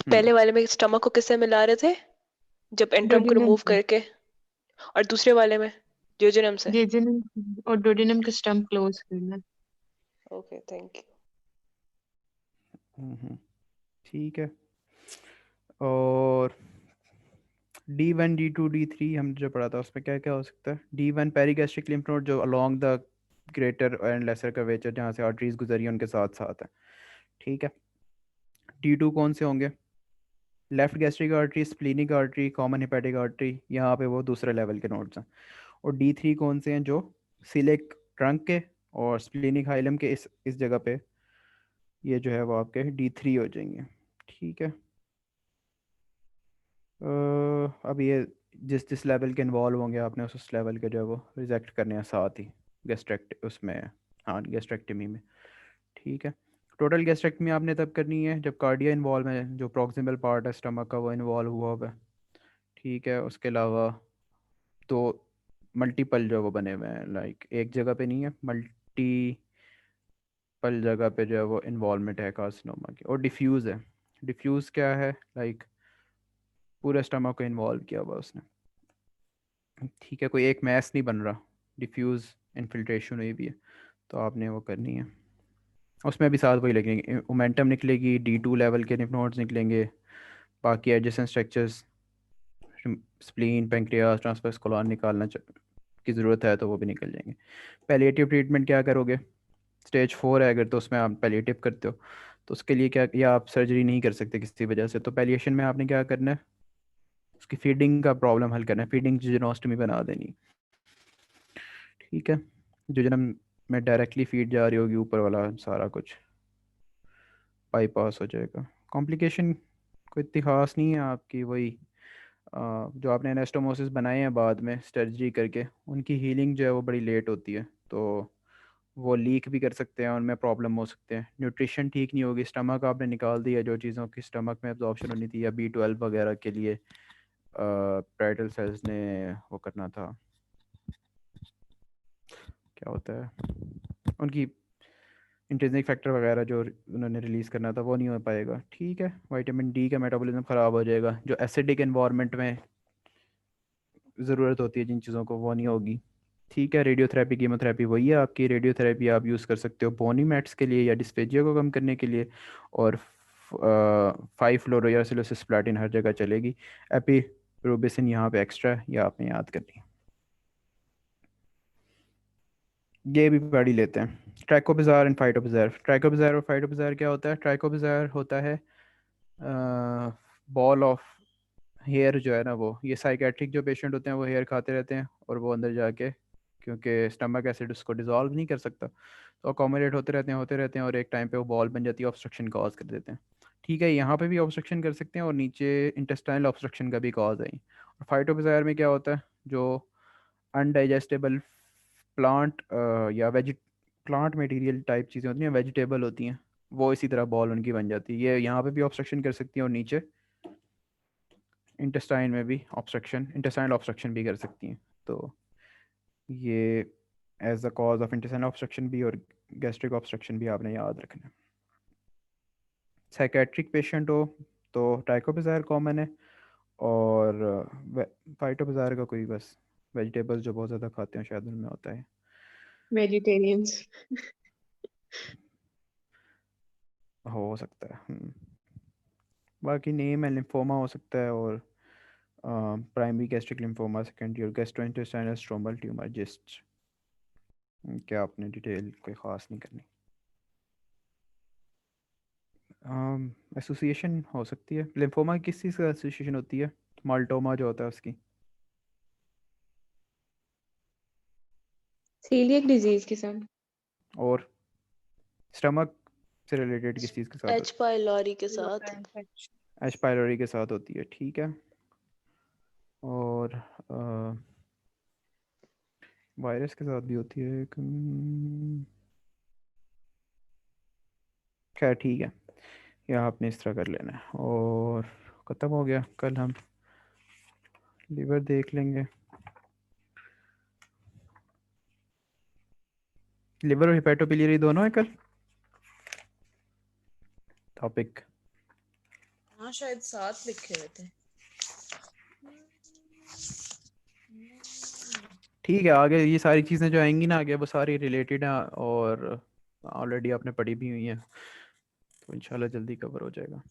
पहले वाले में स्टमक को किससे मिला रहे थे जब एंट्रम को डोडिनम रिमूव से, करके, और दूसरे वाले में जियोजेनम से? जेजनम और डोडिनम का स्टम्प क्लोज करना। Okay, thank you. ठीक है। और D1 D2 D3 हमने जो पढ़ा था उसमें क्या क्या हो सकता है? D1 पेरिगैस्ट्रिक लिम्फ नोड जो along the greater and lesser curvature जहाँ से आर्टरीज गुजरी हैं उनके साथ साथ है। ठीक है। D2 कौन से होंगे? Left gastric artery, splenic artery, common hepatic artery, यहाँ पे वो दूसरे लेवल के नोड्स हैं। और D3 कौन से हैं? जो सिलिक ट्रंक के और स्प्लीनिक हाइलम के इस जगह पे, ये जो है वो आपके D3 हो जाएंगे। ठीक है। अब ये जिस जिस लेवल के इन्वॉल्व होंगे आपने उस लेवल के जो है वो रिजेक्ट करने हैं साथ ही गैस्ट्रेक्ट उसमें, हाँ गैस्ट्रेक्टमी में। ठीक है। टोटल गैस्ट्रेक्टमी आपने तब करनी है जब कार्डिया इन्वॉल्व है, जो प्रॉक्सिमल पार्ट है स्टमक का वो इन्वॉल्व हुआ हुआ है। ठीक है। उसके अलावा तो मल्टीपल जो वो बने हुए हैं, लाइक एक जगह पे नहीं है, मल्टीपल जगह पे जो है वो इन्वॉल्वमेंट है कार्सिनोमा की। और डिफ्यूज़ है। डिफ्यूज़ क्या है? लाइक पूरे स्टमक को इन्वॉल्व किया हुआ उसने। ठीक है। कोई एक मैस नहीं बन रहा, डिफ्यूज़ इन्फिल्ट्रेशन हुई भी है, तो आपने वो करनी है। उसमें भी साथ वही लगेंगे, मोमेंटम निकलेगी, D2 लेवल के लिम्फ नोड्स निकलेंगे, बाकी adjacent structures, spleen, pancreas, transverse colon निकालना की ज़रूरत है तो वो भी निकल जाएंगे। पैलिएटिव ट्रीटमेंट क्या करोगे? स्टेज 4 है अगर, तो उसमें आप पैलिएटिव करते हो तो उसके लिए क्या, या आप सर्जरी नहीं कर सकते किसी वजह से, तो पैलिएशन में आपने क्या करना है? उसकी फीडिंग का प्रॉब्लम हल करना है, फीडिंग जिजोनोस्टमी बना देनी। ठीक है। जिजोनम में डायरेक्टली फीड जा रही होगी, ऊपर वाला सारा कुछ बाईपास हो जाएगा। कॉम्प्लिकेशन कोई इतनी खास नहीं है आपकी, वही जो आपने एनास्टोमोसिस बनाए हैं बाद में सर्जरी करके, उनकी हीलिंग जो है वो बड़ी लेट होती है, तो वो लीक भी कर सकते हैं, उनमें प्रॉब्लम हो सकते हैं। न्यूट्रिशन ठीक नहीं होगी, स्टमक आपने निकाल दिया जो चीज़ों की स्टमक में एब्जॉर्प्शन होनी थी, या B12 वगैरह के लिए पैरेटल सेल्स ने वो करना था, क्या होता है उनकी इंट्रिंसिक फैक्टर वगैरह जो उन्होंने रिलीज़ करना था वो नहीं हो पाएगा। ठीक है। विटामिन D का मेटाबॉलिज्म ख़राब हो जाएगा, जो एसिडिक एनवायरनमेंट में ज़रूरत होती है जिन चीज़ों को, वो नहीं होगी। ठीक है। रेडियोथेरेपी कीमोथेरेपी वही है आपकी, रेडियोथेरेपी आप यूज़ कर सकते हो बोनी मैट्स के लिए या डिस्पेजिया को कम करने के लिए, और 5-फ्लोरोयासिलोसिस हर जगह चलेगी। एपिरोबिसिन यहाँ पे एक्स्ट्रा, ये आपने याद करनी है। ये भी पढ़ ही लेते हैं। ट्राइकोबिजार एंड फाइटोबिजार। ट्राइकोबिजार और फाइटोबिजार क्या होता है? ट्राइकोबिजार होता है बॉल ऑफ हेयर जो है ना, वो ये साइकेट्रिक जो पेशेंट होते हैं वो हेयर खाते रहते हैं और वो अंदर जाके, क्योंकि स्टमक एसिड उसको डिजोल्व नहीं कर सकता, तो अकोमोडेट होते रहते हैं और एक टाइम पे वो बॉल बन जाती है, ऑब्स्ट्रक्शन कॉज कर देते हैं। ठीक है। यहाँ पे भी ऑब्स्ट्रक्शन कर सकते हैं और नीचे इंटेस्टाइनल ऑब्स्ट्रक्शन का भी कॉज है। और फाइटोबिजार में क्या होता है? जो अनडाइजेस्टेबल प्लांट या प्लांट मटेरियल टाइप चीज़ें होती हैं, वेजिटेबल होती हैं, वो इसी तरह बॉल उनकी बन जाती है। ये यहाँ पे भी ऑब्स्ट्रक्शन कर सकती हैं और नीचे इंटेस्टाइन में भी ऑब्स्ट्रक्शन, इंटेस्टाइनल ऑब्स्ट्रक्शन भी कर सकती हैं। तो ये as the cause of intestinal obstruction भी और गैस्ट्रिक ऑब्स्ट्रक्शन भी आपने याद रखना है। साइकेट्रिक पेशेंट हो तो ट्राइकोबिजार कॉमन है, और फाइटोबिजार का कोई बस वेजिटेबल्स जो बहुत ज़्यादा खाते हैं शायद उनमें होता है। वेजिटेरियंस। हो सकता है। बाकी नेम है, लिम्फोमा हो सकता है, और प्राइमरी गैस्ट्रिक लिम्फोमा, सेकेंडरी और गैस्ट्रोइंटेस्टाइनल स्ट्रोमल ट्यूमर जिस्ट। क्या आपने डिटेल कोई ख़ास नहीं करनी। एसोसिएशन हो सकती है लिम्फोमा किस चीज़ का एसोसिएशन होती है? माल्टोमा जो होता है उसकी। सीलियक डिजीज के साथ। और स्टमक से रिलेटेड किस चीज़ के साथ एच होती पाइलोरी के लोकल साथ। इन्फेक्शन। एच पाइलोरी के साथ होती है, ठीक है। और वायरस के साथ भी होती है खैर ठीक है, या आपने इस तरह कर लेना है। और ख़त्म हो गया, कल हम लीवर देख लेंगे। लिवर और हेपेटोबिलियरी दोनों है कल टॉपिक। हाँ शायद साथ लिखे हुए थे। ठीक है, आगे ये सारी चीज़ें जो आएंगी ना आगे, वो सारी रिलेटेड हैं और ऑलरेडी आपने पढ़ी भी हुई हैं, तो इंशाल्लाह जल्दी कवर हो जाएगा।